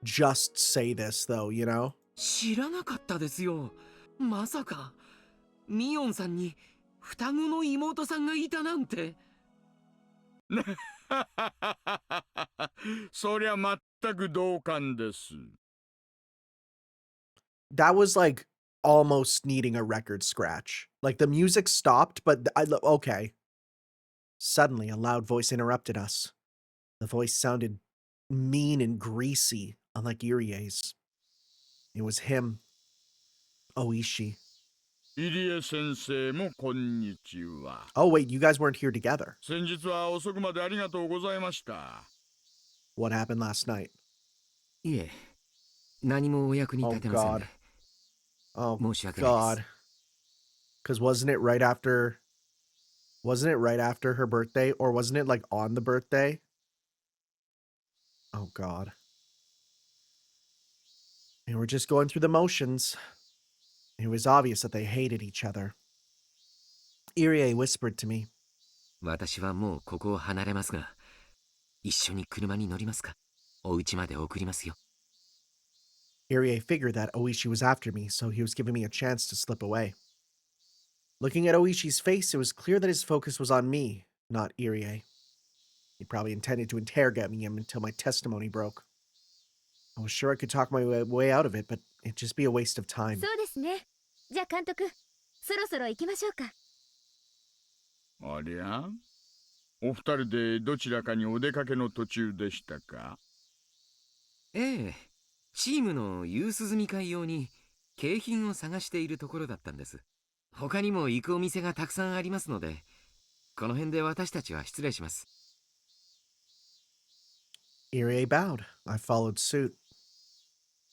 just say this, though, you know? 知らなかったですよ。まさかミオンさんに双子の妹さんがいたなんて。そりゃ全く同感です。That was like almost needing a record scratch. Like the music stopped, but okay. Suddenly, a loud voice interrupted us. The voice sounded mean and greasy, unlike Irie's. It was him, Oishi. 入江先生もこんにちは。Oh, wait, you guys weren't here together. 先日は遅くまでありがとうございました。What happened last night? いえ、何もお役に立てませんね。Oh, 申し訳ないです。 God. Because wasn't it right after her birthday? Or wasn't it like on the birthday? Oh, God. They were just going through the motions. It was obvious that they hated each other. Irie whispered to me. 私はもうここを離れますが、一緒に車に乗りますか？お家まで送りますよ。Irie figured that Oishi was after me, so he was giving me a chance to slip away. Looking at Oishi's face, it was clear that his focus was on me, not Irie. He probably intended to interrogate me until my testimony broke. I was sure I could talk my way out of it, but it'd just be a waste of time. そうですね。じゃあ監督、そろそろ行きましょうか。ありゃ、お二人でどちらかにお出かけの途中でしたか？ええ、チームの夕涼み会用に景品を探しているところだったんです。他にも行くお店がたくさんありますので、この辺で私たちは失礼します。Irie bowed. I followed suit.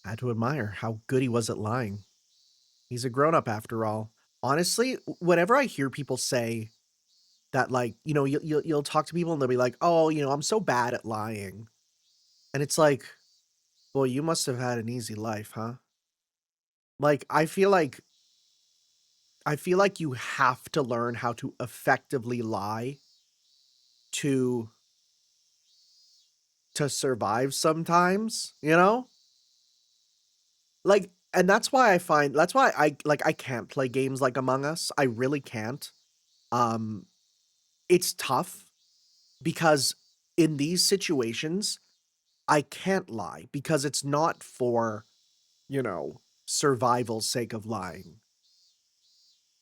I had to admire how good he was at lying. He's a grown-up after all. Honestly, whenever I hear people say that, like, you know, you'll talk to people and they'll be like, oh, you know, I'm so bad at lying. And it's like, boy, you must have had an easy life, huh? Like, I feel like you have to learn how to effectively lie to survive sometimes, you know? Like, and that's why I can't play games like Among Us. I really can't. It's tough because in these situations, I can't lie because it's not for, you know, survival's sake of lying.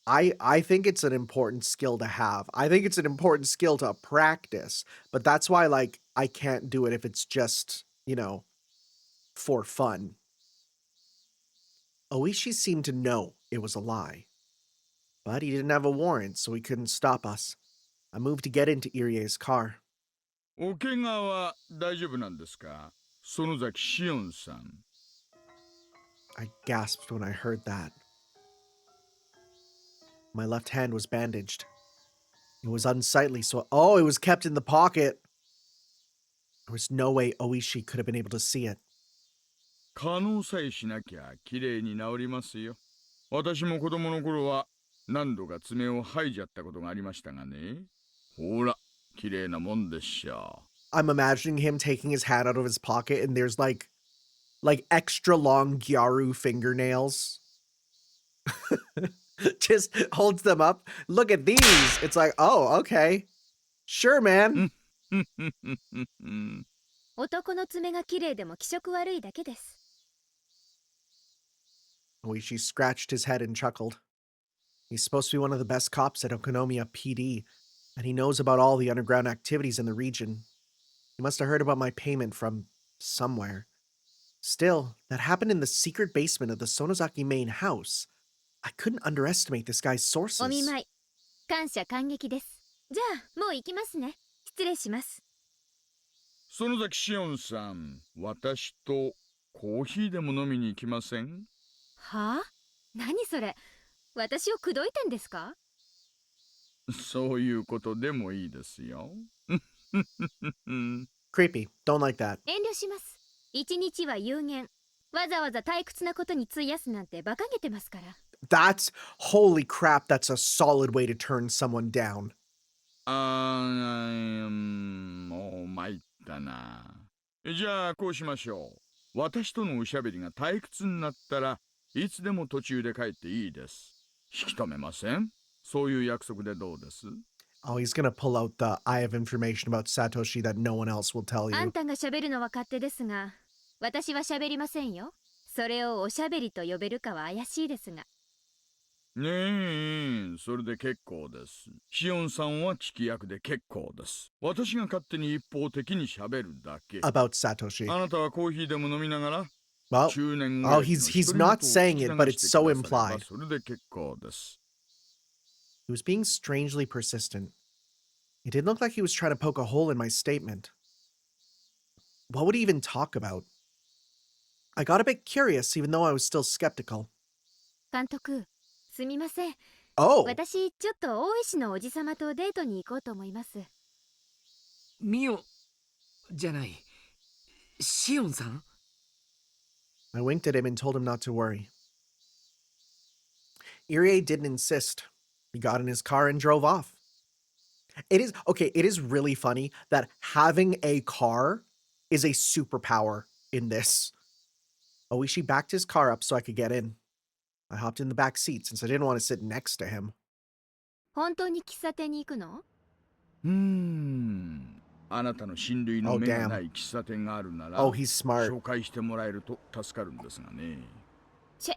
I think it's an important skill to have. I think it's an important skill to practice, but that's why, like, I can't do it if it's just, you know, for fun. Oishi seemed to know it was a lie. But he didn't have a warrant, so he couldn't stop us. I moved to get into Irie's car. お怪我は大丈夫なんですか？園崎シオンさん。I gasped when I heard that. My left hand was bandaged. It was unsightly, so it was kept in the pocket. There was no way Oishi could have been able to see it. 可能さえしなきゃ綺麗に治りますよ。私も子供の頃は何度か爪を剥いじゃったことがありましたがね。ほら、綺麗なもんでしょう。I'm imagining him taking his hand out of his pocket and there's like extra long Gyaru fingernails. Just holds them up. Look at these. It's like, oh, okay. Sure, man. 男の爪が綺麗でも気色悪いだけです。Oishi scratched his head and chuckled. He's supposed to be one of the best cops at Okonomiya PD, and he knows about all the underground activities in the region. He must have heard about my payment from somewhere. Still, that happened in the secret basement of the Sonozaki main house. I couldn't underestimate this guy's お sources. 見舞い、感謝感激です。じゃあ、もう行きますね。失礼します。園崎シオンさん、私とコーヒーでも飲みに行きません？はあ？何それ？私を口説いてんですか？そういうことでもいいですよ。Creepy. Don't like that. 遠慮します。一日は有限。わざわざ退屈なことに費やすなんて馬鹿げてますから。That's holy crap. That's a solid way to turn someone down. もう参ったな。じゃあこうしましょう。私とのおしゃべりが退屈になったらいつでも途中で帰っていいです。引き止めません？そういう約束でどうです？ Oh, he's gonna pull out the I have information about Satoshi that no one else will tell あん you. たが喋るのは勝手ですが、私は喋りませんよ。それをおしゃべりと呼べるかは怪しいですが。ねえ、それで結構です。シオンさんは聞き役で結構です。私が勝手に一方的に喋るだけ。 About Satoshi. あなたはコーヒーでも飲みながら Well, 中年 oh, 親父の he's 独り言を not 聞き saying 流 it, but し it's て so くだされば implied. それで結構です。 He was being strangely persistent. It didn't look like he was trying to poke a hole in my statement. What would he even talk about? I got a bit curious, even though I was still skeptical. 監督、すみません。 Oh, 私、ちょっと大石のおじさまとデートに行こうと思います。ミオじゃない。シオンさん？ I winked at him and told him not to worry. Irie didn't insist. He got in his car and drove off. It is really funny that having a car is a superpower in this. Oishi backed his car up so I could get in. I hopped in the back seat since I didn't want to sit next to him. 本当に喫茶店に行くの？あなたの親類の Oh, 目が damn. ない喫茶店があるなら Oh, he's smart. 紹介してもらえると助かるんですがね。チェ、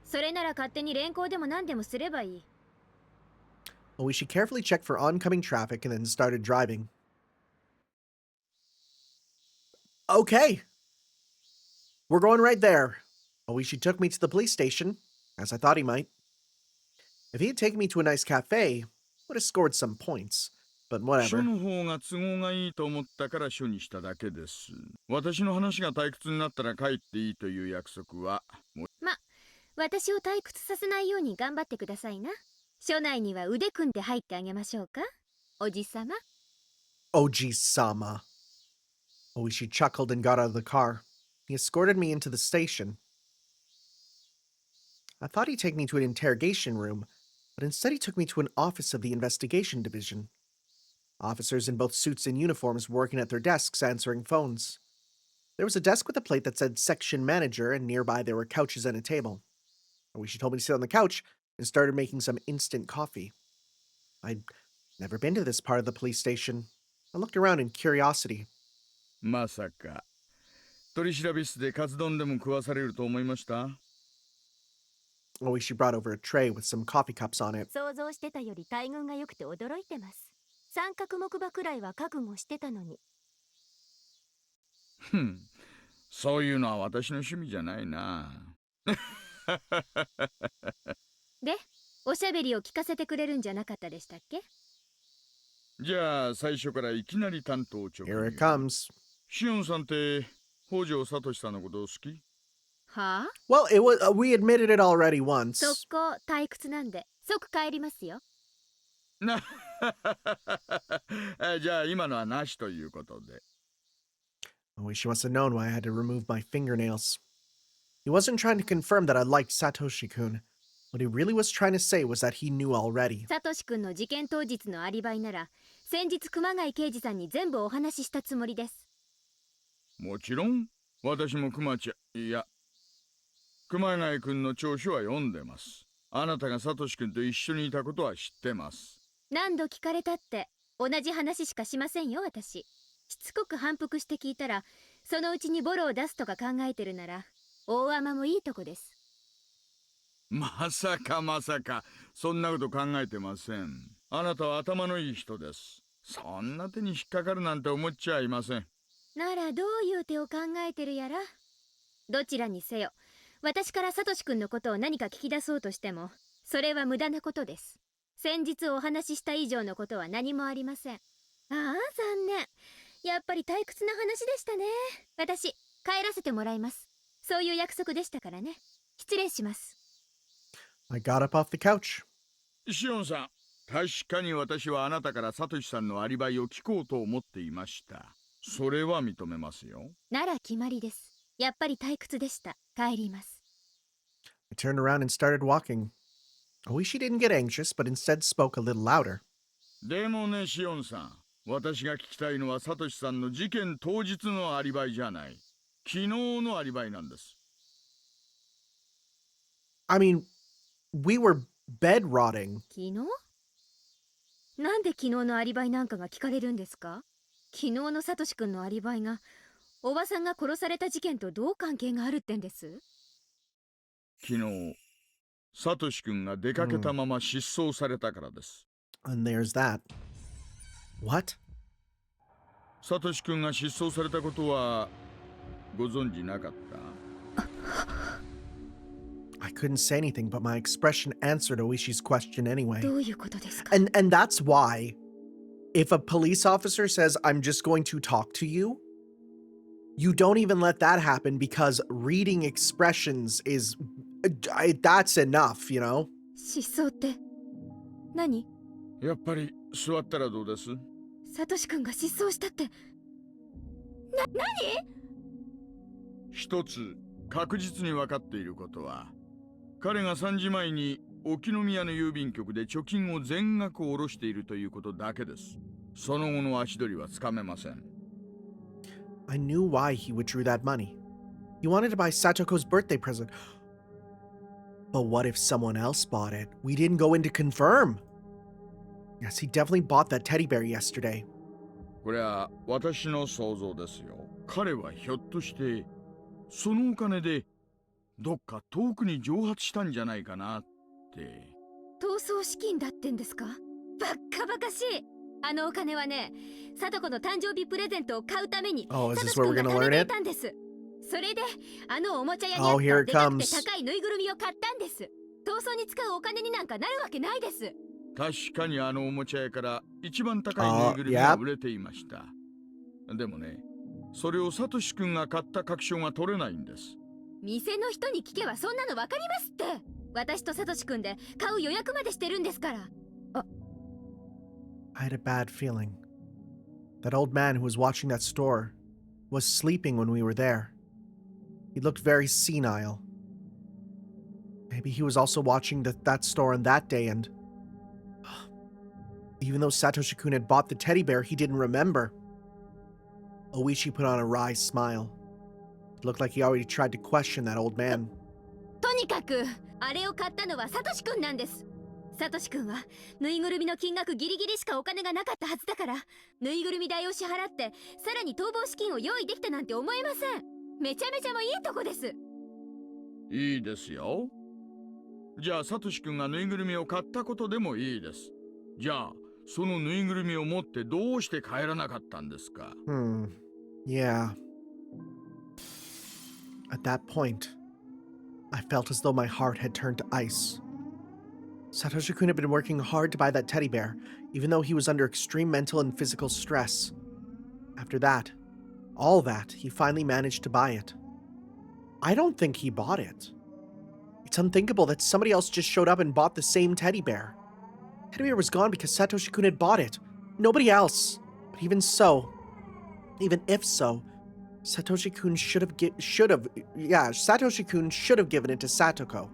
それなら勝手に連行でも何でもすればいい。Oishi carefully checked for oncoming traffic and then started driving. Okay. We're going right there. Oishi took me to the police station, as I thought he might. If he had taken me to a nice cafe, I would have scored some points. But 書 whatever. の方が都合がいいと思ったから書にしただけです。私の話が退屈になったら帰っていいという約束はもう私を退屈させないように頑張ってくださいな。署内には腕組んで入ってあげましょうか、おじさま。Oji-sama. Oishi chuckled and got out of the car. He escorted me into the station. I thought he'd take me to an interrogation room, but instead he took me to an office of the investigation division. Officers in both suits and uniforms working at their desks answering phones. There was a desk with a plate that said section manager, and nearby there were couches and a table. Oishi told me to sit on the couch and started making some instant coffee. I'd never been to this part of the police station. I looked around in curiosity. まさか取調室でカツ丼でも食わされると思いました？ Oishi brought over a tray with some coffee cups on it. 想像してたより待遇が良くて驚いてます。三角木馬くらいは覚悟してたのに。そういうのは私の趣味じゃないな。で、おしゃべりを聞かせてくれるんじゃなかったでしたっけ？じゃあ最初からいきなり担当直 Here it 入。 comes. シオンさんって北条聡さんのこと好き？はあ？ Well, it was we admitted it already once. 速攻退屈なんで即帰りますよ。なじゃあ今のはなしということで。 Oishi must have known why I had to remove my fingernails. He wasn't trying to confirm that I liked Satoshi-kun. What he really was trying to say was that he knew already. サトシ君の事件当日のアリバイなら先日熊谷刑事さんに全部お話ししたつもりです。もちろん私も熊谷君の調書は読んでます。あなたがサトシ君と一緒にいたことは知ってます。何度聞かれたって同じ話しかしませんよ私。しつこく反復して聞いたらそのうちにボロを出すとか考えてるなら大甘もいいとこです。まさかそんなこと考えてません。あなたは頭のいい人です。そんな手に引っかかるなんて思っちゃいません。ならどういう手を考えてるやら。どちらにせよ私からサトシ君のことを何か聞き出そうとしてもそれは無駄なことです。先日お話しした以上のことは何もありません。ああ残念。やっぱり退屈な話でしたね。私帰らせてもらいます。そういう約束でしたからね。失礼します。I got up off the couch. シオンさん、確かに私はあなたからサトシさんのアリバイを聞こうと思っていました。それは認めますよ。なら決まりです。やっぱり退屈でした。帰ります。I turned around and started walking. Oishi didn't get anxious, but instead spoke a little louder. でもね、シオンさん、私が聞きたいのはサトシさんの事件当日のアリバイじゃない。昨日のアリバイなんです。I mean, we were bed rotting. 昨日？なんで昨日のアリバイなんかが聞かれるんですか？昨日のサトシ君のアリバイがおばさんが殺された事件とどう関係があるってんです？昨日、サトシ君が出かけたまま失踪されたからです。And there's that. What? サトシ君が失踪されたことはご存知なかった？ I couldn't say anything, but my expression answered Oishi's question anyway. どういうことですか？ And that's why, if a police officer says, I'm just going to talk to you, you don't even let that happen because reading expressions is, that's enough, you know? 失踪って何？やっぱり座ったらどうです？サトシ君が失踪したって。何？一つ確実に分かっていることは、彼が3時前に沖宮の郵便局で貯金を全額下ろしているということだけです。その後の足取りはつかめません。I knew why he withdrew that money. He wanted to buy Satoko's birthday present. But what if someone else bought it? We didn't go in to confirm. Yes, he definitely bought that teddy bear yesterday. これは私の想像ですよ。彼はひょっとしてそのお金でどっか遠くに蒸発したんじゃないかなって。逃走資金だってんですか？バッカバカしい。あのお金はね、サトコの誕生日プレゼントを買うために Oh, is サト this シ where 君 we're が gonna 貯め learn てい it? たんです。それであのおもちゃ屋に Oh, あ here っ it たでかくて comes. 高いぬいぐるみを買ったんです。逃走に使うお金になんかなるわけないです。確かにあのおもちゃ屋から一番高いぬいぐるみが売れていました。でもね、それをサトシ君が買った確証が取れないんです。店の人に聞けばそんなのわかりますって。私とサトシ君で買う予約までしてるんですから。I had a bad feeling. That old man who was watching that store was sleeping when we were there. He looked very senile. Maybe he was also watching that store on that day, and even though Satoshi-kun had bought the teddy bear, he didn't remember. Oishi put on a wry smile. It looked like he already tried to question that old man. とにかくあれを買ったのはサトシ君なんです。サトシ君はぬいぐるみの金額ギリギリしかお金がなかったはずだから、ぬいぐるみ代を支払ってさらに逃亡資金を用意できたなんて思えません。めちゃめちゃもいいとこです。いいですよ。じゃあサトシ君がぬいぐるみを買ったことでもいいです。じゃあそのぬいぐるみを持ってどうして帰らなかったんですか？ Yeah. At that point, I felt as though my heart had turned to ice. Satoshi-kun had been working hard to buy that teddy bear, even though he was under extreme mental and physical stress. After that, all that, he finally managed to buy it. I don't think he bought it. It's unthinkable that somebody else just showed up and bought the same teddy bear. Teddy bear was gone because Satoshi-kun had bought it. Nobody else. But even if so, Satoshi-kun should have given it to Satoko.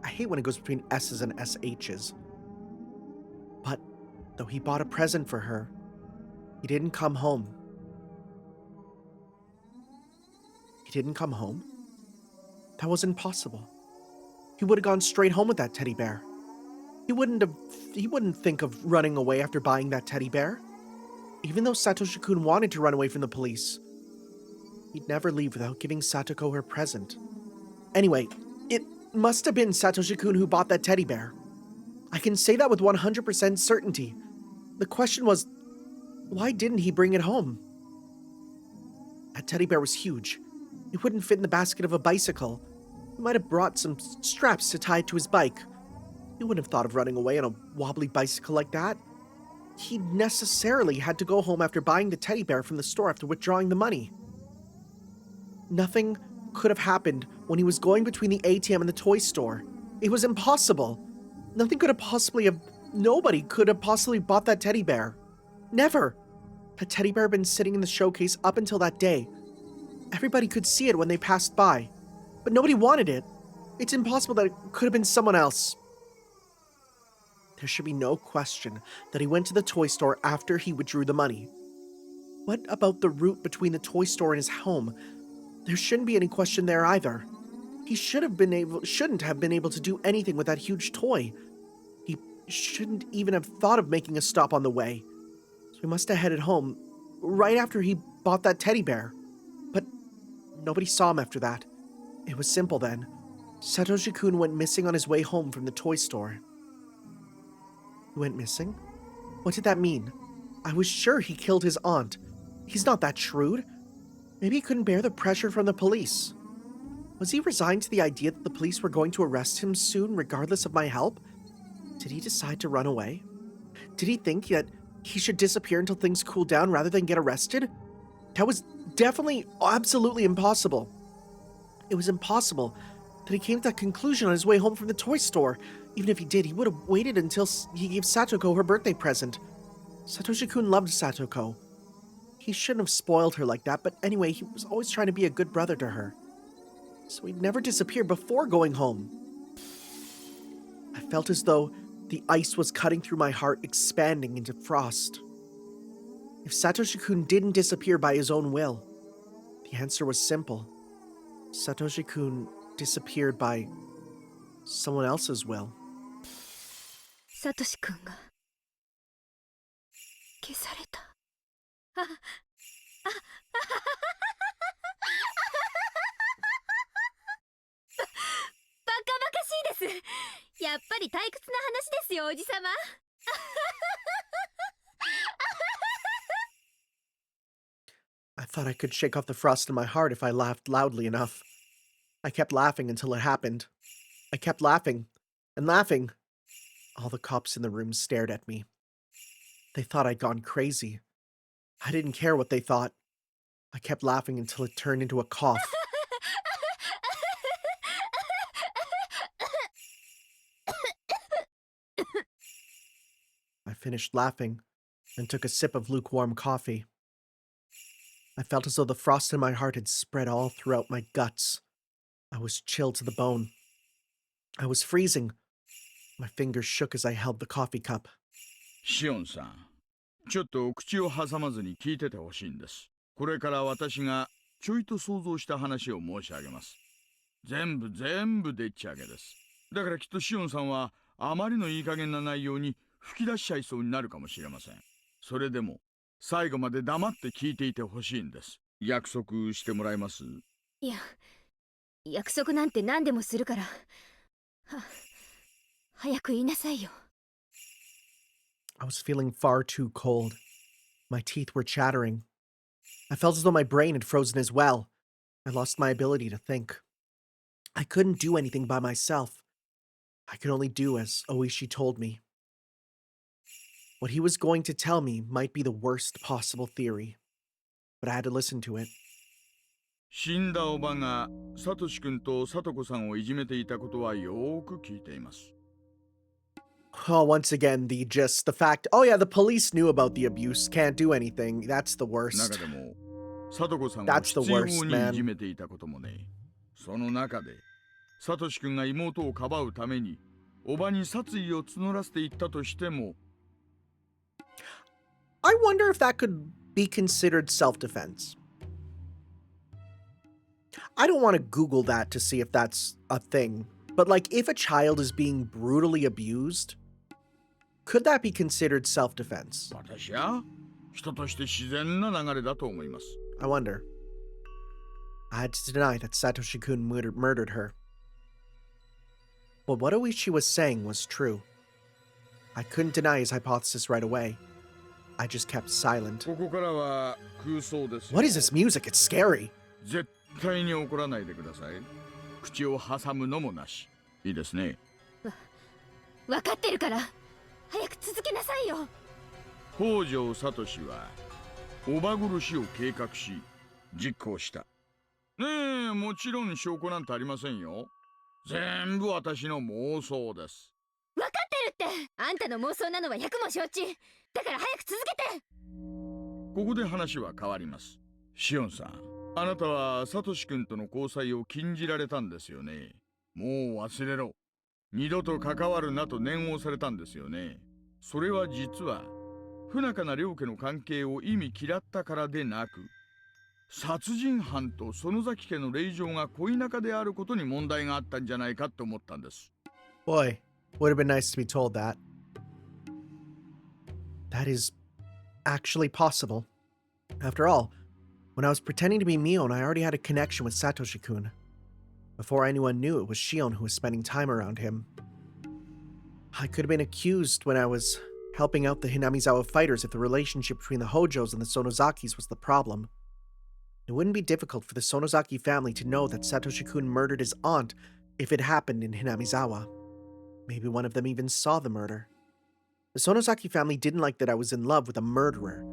I hate when it goes between S's and SH's. But though he bought a present for her, he didn't come home. He didn't come home? That was impossible. He would have gone straight home with that teddy bear. He wouldn't think of running away after buying that teddy bear. Even though Satoshi-kun wanted to run away from the police, he'd never leave without giving Satoko her present. Anyway, it must have been Satoshi-kun who bought that teddy bear. I can say that with 100% certainty. The question was, why didn't he bring it home? That teddy bear was huge. It wouldn't fit in the basket of a bicycle. He might have brought some straps to tie it to his bike. He wouldn't have thought of running away on a wobbly bicycle like that. He necessarily had to go home after buying the teddy bear from the store after withdrawing the money. Nothing could have happened when he was going between the ATM and the toy store. It was impossible. Nothing could have possibly have... Nobody could have possibly bought that teddy bear. Never. That teddy bear had been sitting in the showcase up until that day. Everybody could see it when they passed by, but nobody wanted it. It's impossible that it could have been someone else. There should be no question that he went to the toy store after he withdrew the money. What about the route between the toy store and his home? There shouldn't be any question there either. He shouldn't have been able to do anything with that huge toy. He shouldn't even have thought of making a stop on the way. So he must have headed home right after he bought that teddy bear. But nobody saw him after that. It was simple then. Satoshi-kun went missing on his way home from the toy store. He went missing? What did that mean? I was sure he killed his aunt. He's not that shrewd. Maybe he couldn't bear the pressure from the police. Was he resigned to the idea that the police were going to arrest him soon regardless of my help? Did he decide to run away? Did he think that he should disappear until things cool down rather than get arrested? That was definitely, absolutely impossible. It was impossible that he came to that conclusion on his way home from the toy store. Even if he did, he would have waited until he gave Satoko her birthday present. Satoshi-kun loved Satoko. He shouldn't have spoiled her like that, but anyway, he was always trying to be a good brother to her. So he'd never disappear before going home. I felt as though the ice was cutting through my heart, expanding into frost. If Satoshi-kun didn't disappear by his own will, the answer was simple. Satoshi-kun disappeared by someone else's will. サトシ君が消された。あ、あ、バカバカしいです。やっぱり退屈な話ですよ、おじさま。I thought I could shake off the frost in my heart if I laughed loudly enough. I kept laughing until it happened. I kept laughing and laughing. All the cops in the room stared at me. They thought I'd gone crazy. I didn't care what they thought. I kept laughing until it turned into a cough. I finished laughing and took a sip of lukewarm coffee. I felt as though the frost in my heart had spread all throughout my guts. I was chilled to the bone. I was freezing. My fingers shook as I held the coffee cup. シオンさん、ちょっと口を挟まずに聞いててほしいんです。これから私がちょいと想像した話を申し上げます。全部でっち上げです。だからきっとシオンさんはあまりのいい加減な内容に吹き出しちゃいそうになるかもしれません。それでも最後まで黙って聞いていてほしいんです。約束してもらえます？いや、約束なんて何でもするから。早く言いなさいよ。I was feeling far too cold. My teeth were chattering. I felt as though my brain had frozen as well. I lost my ability to think. I couldn't do anything by myself. I could only do as Oishi told me. What he was going to tell me might be the worst possible theory, but I had to listen to it. 死んだおばがサトシ君とサトコさんをいじめていたことはよーく聞いています。Oh, once again, the fact, oh yeah, the police knew about the abuse, can't do anything. That's the worst. 中でもサトコさんを That's the 必要 worst, に man. いじめていたこともね。その中でサトシ君が妹をかばうためにおばに殺意を募らせていったとしても。I wonder if that could be considered self-defense. I don't want to Google that to see if that's a thing, but like if a child is being brutally abused, could that be considered self-defense? 私は人として自然な流れだと思います。I wonder. I had to deny that Satoshi-kun murdered her. But what Oishi was saying was true. I couldn't deny his hypothesis right away. I just kept silent. ここからは空想ですよ。 What is this music? It's scary. 絶対に怒らないでください。口を挟むのもなし。いいですね。分かってるから。早く続けなさいよ。北条聡はおば殺しを計画し実行した。ねえ、もちろん証拠なんてありませんよ。全部私の妄想です。分かってるって。あんたの妄想なのは百も承知。だから早く続けて。ここで話は変わります。シオンさん、あなたはサトシ君との交際を禁じられたんですよね。もう忘れろ。二度と関わるなと念をされたんですよね。それは実は不仲な両家の関係を意味嫌ったからでなく、殺人犯と園崎家の令嬢が恋仲であることに問題があったんじゃないかと思ったんです。Boy, would have been nice to be told that. That is actually possible. After all, when I was pretending to be Mion, I already had a connection with Satoshi-kun. Before anyone knew, it was Shion who was spending time around him. I could have been accused when I was helping out the Hinamizawa fighters if the relationship between the Hojos and the Sonozakis was the problem. It wouldn't be difficult for the Sonozaki family to know that Satoshi-kun murdered his aunt if it happened in Hinamizawa. Maybe one of them even saw the murder. The Sonozaki family didn't like that I was in love with a murderer.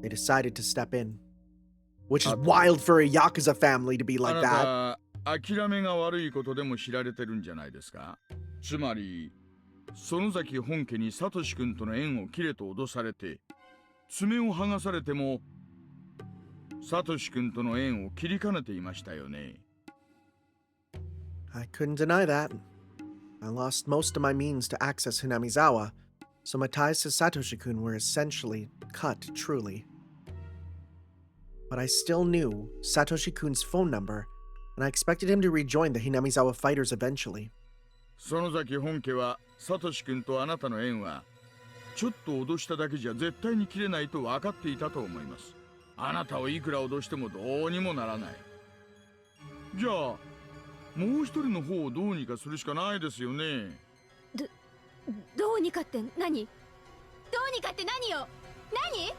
They decided to step in. Which is wild for a Yakuza family to be あ like な that. た、諦めが悪いことでも知られてるんじゃないですか。つまり、園崎本家にサトシ君との縁を切れと脅されて、爪を剥がされても、サトシ君との縁を切りかねていましたよね。I couldn't deny that. I lost most of my means to access Hinamizawa, so my ties to Satoshi-kun were essentially cut, truly. But I still knew Satoshi-kun's phone number, and I expected him to rejoin the Hinamizawa fighters eventually. 園崎本家はサトシ君とあなたの縁はちょっと脅しただけじゃ絶対に切れないと分かっていたと思います。あなたをいくら脅してもどうにもならない。じゃあもう一人の方をどうにかするしかないですよね。どうにかって何？どうにかって何よ？何？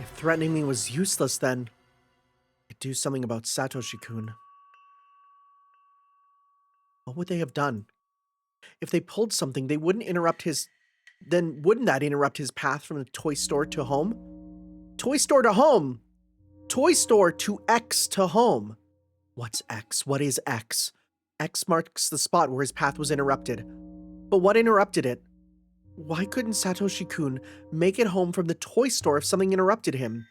If threatening me was useless, then I'd do something about Satoshi-kun. What would they have done? If they pulled something, they wouldn't interrupt his... Then wouldn't that interrupt his path from the toy store to home? Toy store to home! Toy store to X to home. What's X? What is X? X marks the spot where his path was interrupted. But what interrupted it? Why couldn't Satoshi-kun make it home from the toy store if something interrupted him?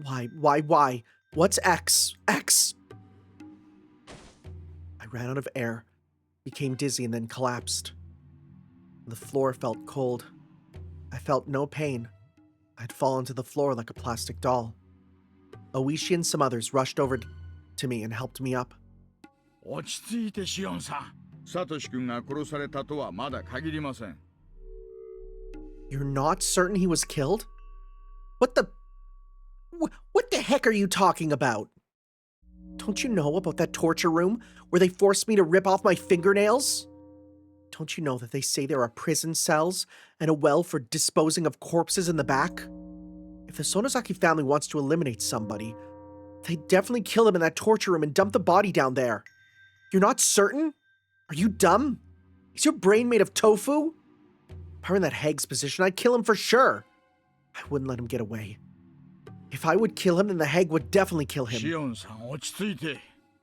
Why? What's X? X! I ran out of air, became dizzy, and then collapsed. The floor felt cold. I felt no pain. I'd fallen to the floor like a plastic doll. Oishi and some others rushed over to me and helped me up. 落ち着いてシオンさん。サトシ君が殺されたとはまだ限りません。You're not certain he was killed? What the heck are you talking about? Don't you know about that torture room where they forced me to rip off my fingernails? Don't you know that they say there are prison cells and a well for disposing of corpses in the back? If the Sonozaki family wants to eliminate somebody, they definitely kill him in that torture room and dump the body down there. You're not certain? Are you dumb? Is your brain made of tofu? If I were in that Hag's position, I'd kill him for sure. I wouldn't let him get away. If I would kill him, then the Hag would definitely kill シ him. オンさん落ち着いて。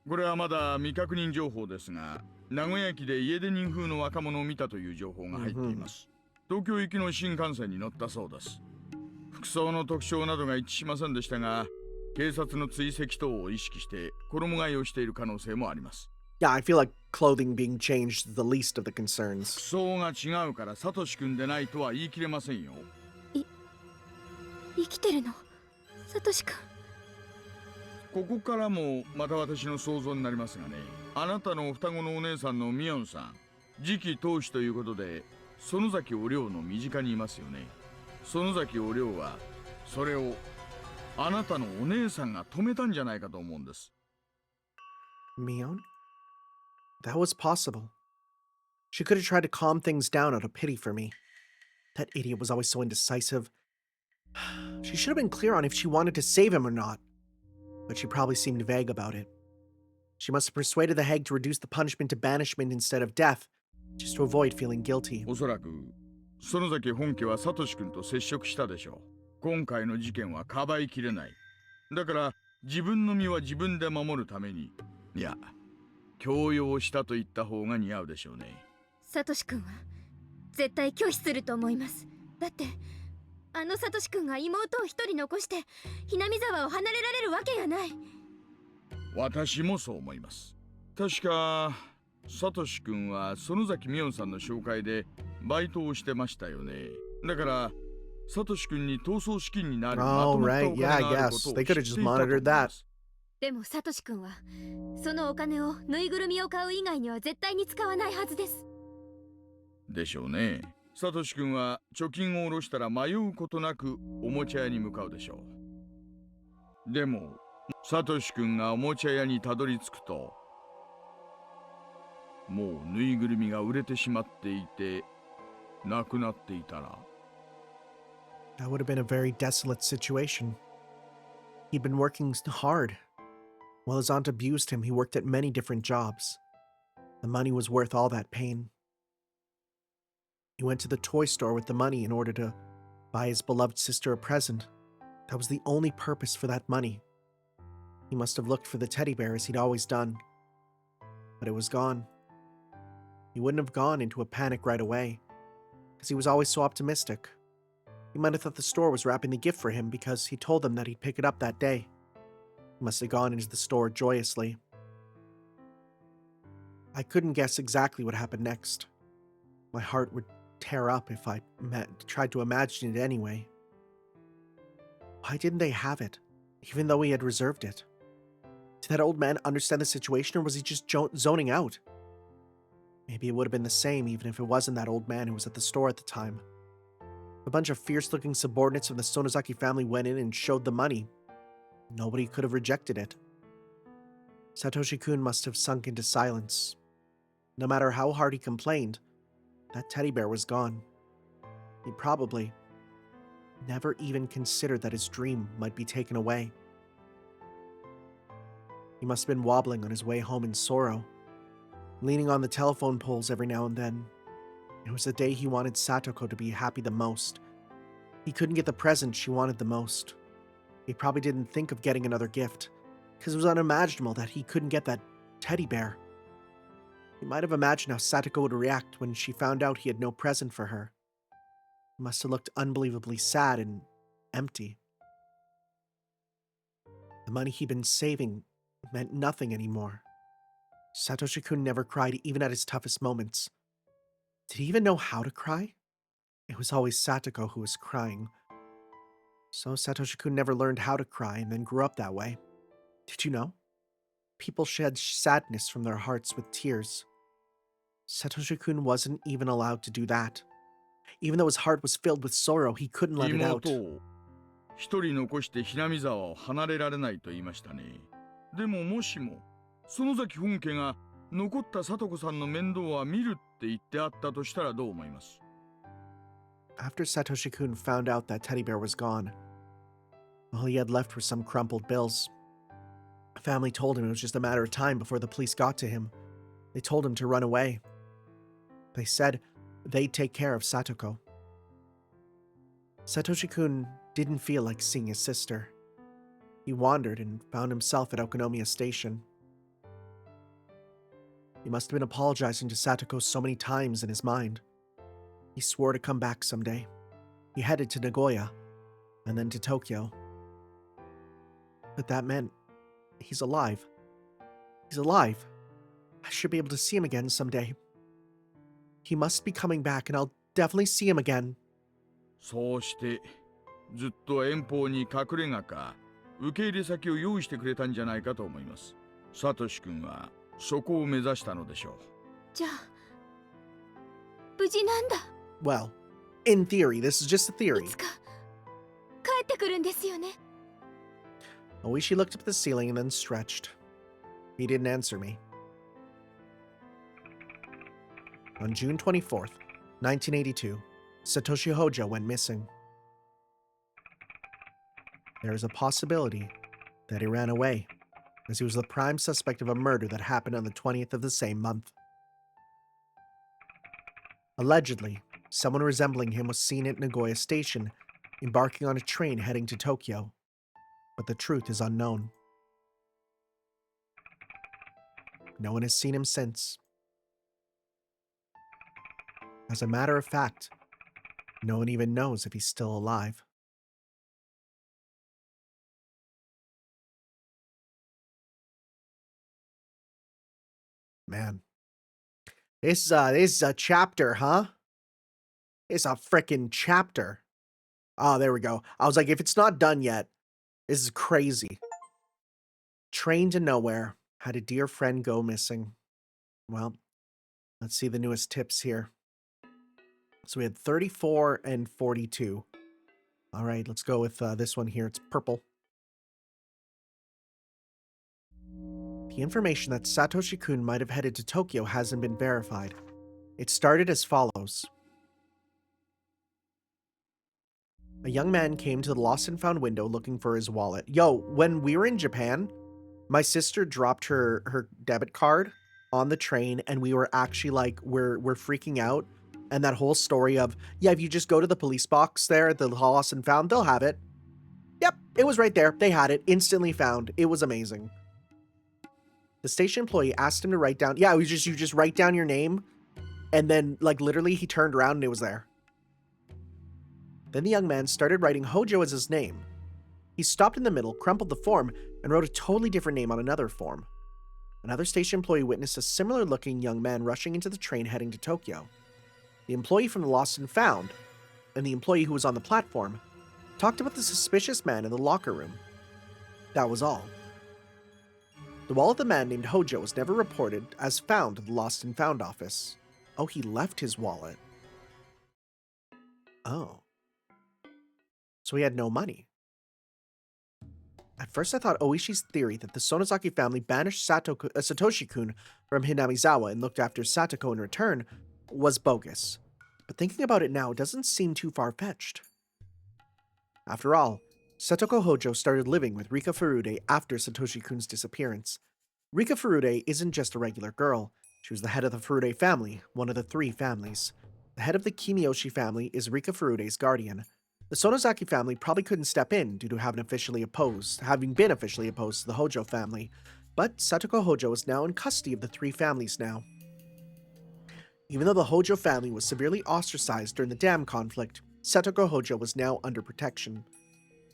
これはまだ未確認情報ですが、名古屋駅で家出人風の若者を見たという情報が入っています。東京行きの新幹線に乗ったそうです。服装の特徴などが一致しませんでしたが、警察の追跡等を意識して衣替えをしている可能性もあります。Yeah, I feel like clothing being changed is the least of the concerns. 服装が違うからサトシ君でないとは言い切れませんよ。生きてるの？サトシ君。ここからもまた私の想像になりますがね。あなたの双子のお姉さんのミヨンさん、次期当主ということで園崎お涼の身近にいますよね。園崎お涼はそれをあなたのお姉さんが止めたんじゃないかと思うんです。Mion? That was possible. She could have tried to calm things down out of pity for me. That idiot was always so indecisive. She should have been clear on if she wanted to save him or not. But she probably seemed vague about it. She must have persuaded the Hag to reduce the punishment to banishment instead of death, just to avoid feeling guilty. おそらく園崎本家はサトシ君と接触したでしょう。今回の事件はかばいきれない。だから自分の身は自分で守るために、いや、強要したと言った方が似合うでしょうね。サトシ君は絶対拒否すると思います。だってあのサトシ君が妹を一人残してひなみ沢を離れられるわけがない。私もそう思います。確かサトシ君は園崎美音さんの紹介でバイトをしてましたよね。だからサトシ君に逃走資金になるま Oh, とまったお right. 金 Yeah, があ I ること guess. を They 知 could っ have て just いたと思い monitored ま that. す。でもサトシ君はそのお金をぬいぐるみを買う以外には絶対に使わないはずです。でしょうね。サトシ君は貯金を下ろしたら迷うことなくおもちゃ屋に向かうでしょう。でもサトシ君がおもちゃ屋にたどり着くと、もうぬいぐるみが売れてしまっていてなくなっていたら。 That would have been a very desolate situation. He'd been working hard. While his aunt abused him, he worked at many different jobs. The money was worth all that pain. He went to the toy store with the money in order to buy his beloved sister a present. That was the only purpose for that money. He must have looked for the teddy bear as he'd always done. But it was gone. He wouldn't have gone into a panic right away, because he was always so optimistic. He might have thought the store was wrapping the gift for him because he told them that he'd pick it up that day. He must have gone into the store joyously. I couldn't guess exactly what happened next. My heart would tear up if I tried to imagine it anyway. Why didn't they have it, even though he had reserved it? Did that old man understand the situation, or was he just zoning out? Maybe it would have been the same even if it wasn't that old man who was at the store at the time. A bunch of fierce-looking subordinates from the Sonozaki family went in and showed the money. Nobody could have rejected it. Satoshi-kun must have sunk into silence. No matter how hard he complained, that teddy bear was gone. He probably never even considered that his dream might be taken away. He must have been wobbling on his way home in sorrow, leaning on the telephone poles every now and then. It was the day he wanted Satoko to be happy the most. He couldn't get the present she wanted the most. He probably didn't think of getting another gift, because it was unimaginable that he couldn't get that teddy bear. He might have imagined how Satoko would react when she found out he had no present for her. He must have looked unbelievably sad and empty. The money he'd been saving meant nothing anymore. Satoshi-kun never cried even at his toughest moments. Did he even know how to cry? It was always Satoko who was crying. So Satoshi-kun never learned how to cry and then grew up that way. Did you know? People shed sadness from their hearts with tears. Satoshi-kun wasn't even allowed to do that. Even though his heart was filled with sorrow, he couldn't let it out. 妹を一人残してひなみ沢を離れられないと言いましたね。でももしも園崎本家が残った聡子さんの面倒は見るって言ってあったとしたらどう思います？ After Satoshi-kun found out that teddy bear was gone, all he had left were some crumpled bills. The family told him it was just a matter of time before the police got to him. They told him to run away. They said they'd take care of Satoko. Satoshi-kun didn't feel like seeing his sister. He wandered and found himself at Okonomiya Station. He must have been apologizing to Satoko so many times in his mind. He swore to come back someday. He headed to Nagoya, and then to Tokyo. But that meant he's alive. He's alive. I should be able to see him again someday. He must be coming back, and I'll definitely see him again. そうしてずっと遠方に隠れ家か受け入れ先を用意してくれたんじゃないかと思います。サトシ君はそこを目指したのでしょう。じゃあ無事なんだ。Well, in theory, this is just a い theory. つか帰ってくるんですよね。Oishi looked up at the ceiling and then stretched. He didn't answer me. On June 24th, 1982, Satoshi Hojo went missing. There is a possibility that he ran away, as he was the prime suspect of a murder that happened on the 20th of the same month. Allegedly, someone resembling him was seen at Nagoya Station, embarking on a train heading to Tokyo. But the truth is unknown. No one has seen him since. As a matter of fact, no one even knows if he's still alive. Man. This is a chapter, huh? It's a frickin' chapter. Oh, there we go. I was like, if it's not done yet, this is crazy. Train to nowhere. Had a dear friend go missing. Well, let's see the newest tips here. So we had 34 and 42. All right, let's go with this one here. It's purple. The information that Satoshi-kun might have headed to Tokyo hasn't been verified. It started as follows. A young man came to the lost and found window looking for his wallet. Yo, when we were in Japan, my sister dropped her debit card on the train, and we were actually like, we're freaking out. And that whole story of, yeah, if you just go to the police box there at the lost and found, they'll have it. Yep, it was right there. They had it, instantly found. It was amazing. The station employee asked him to write down, yeah, it was just, you just write down your name, and then like literally he turned around and it was there. Then the young man started writing Hojo as his name. He stopped in the middle, crumpled the form, and wrote a totally different name on another form. Another station employee witnessed a similar-looking young man rushing into the train heading to Tokyo. The employee from the Lost and Found, and the employee who was on the platform, talked about the suspicious man in the locker room. That was all. The wallet of the man named Hojo was never reported as found at the Lost and Found office. Oh, he left his wallet. Oh. So he had no money. At first I thought Oishi's theory that the Sonozaki family banished Satoshi-kun from Hinamizawa and looked after Satoko in return was bogus. But thinking about it now, it doesn't seem too far-fetched. After all, Satoko Hojo started living with Rika Furude after Satoshi-kun's disappearance. Rika Furude isn't just a regular girl. She was the head of the Furude family, one of the 3 families. The head of the Kimiyoshi family is Rika Furude's guardian. The Sonozaki family probably couldn't step in due to having been officially opposed to the Hojo family, but Satoko Hojo is now in custody of the 3 families now. Even though the Hojo family was severely ostracized during the dam conflict, Satoko Hojo was now under protection.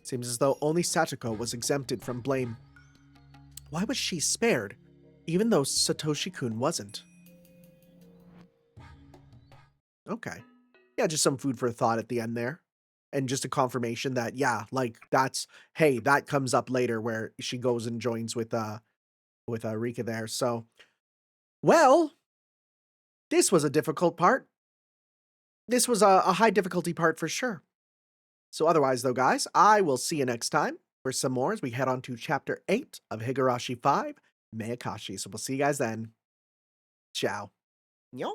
Seems as though only Satoko was exempted from blame. Why was she spared, even though Satoshi-kun wasn't? Okay. Yeah, just some food for thought at the end there. And just a confirmation that, yeah, like, hey, that comes up later where she goes and joins with Rika there. So, well, this was a difficult part. This was a high difficulty part for sure. So otherwise, though, guys, I will see you next time for some more as we head on to Chapter 8 of Higurashi 5, Meakashi. So we'll see you guys then. Ciao. Yo.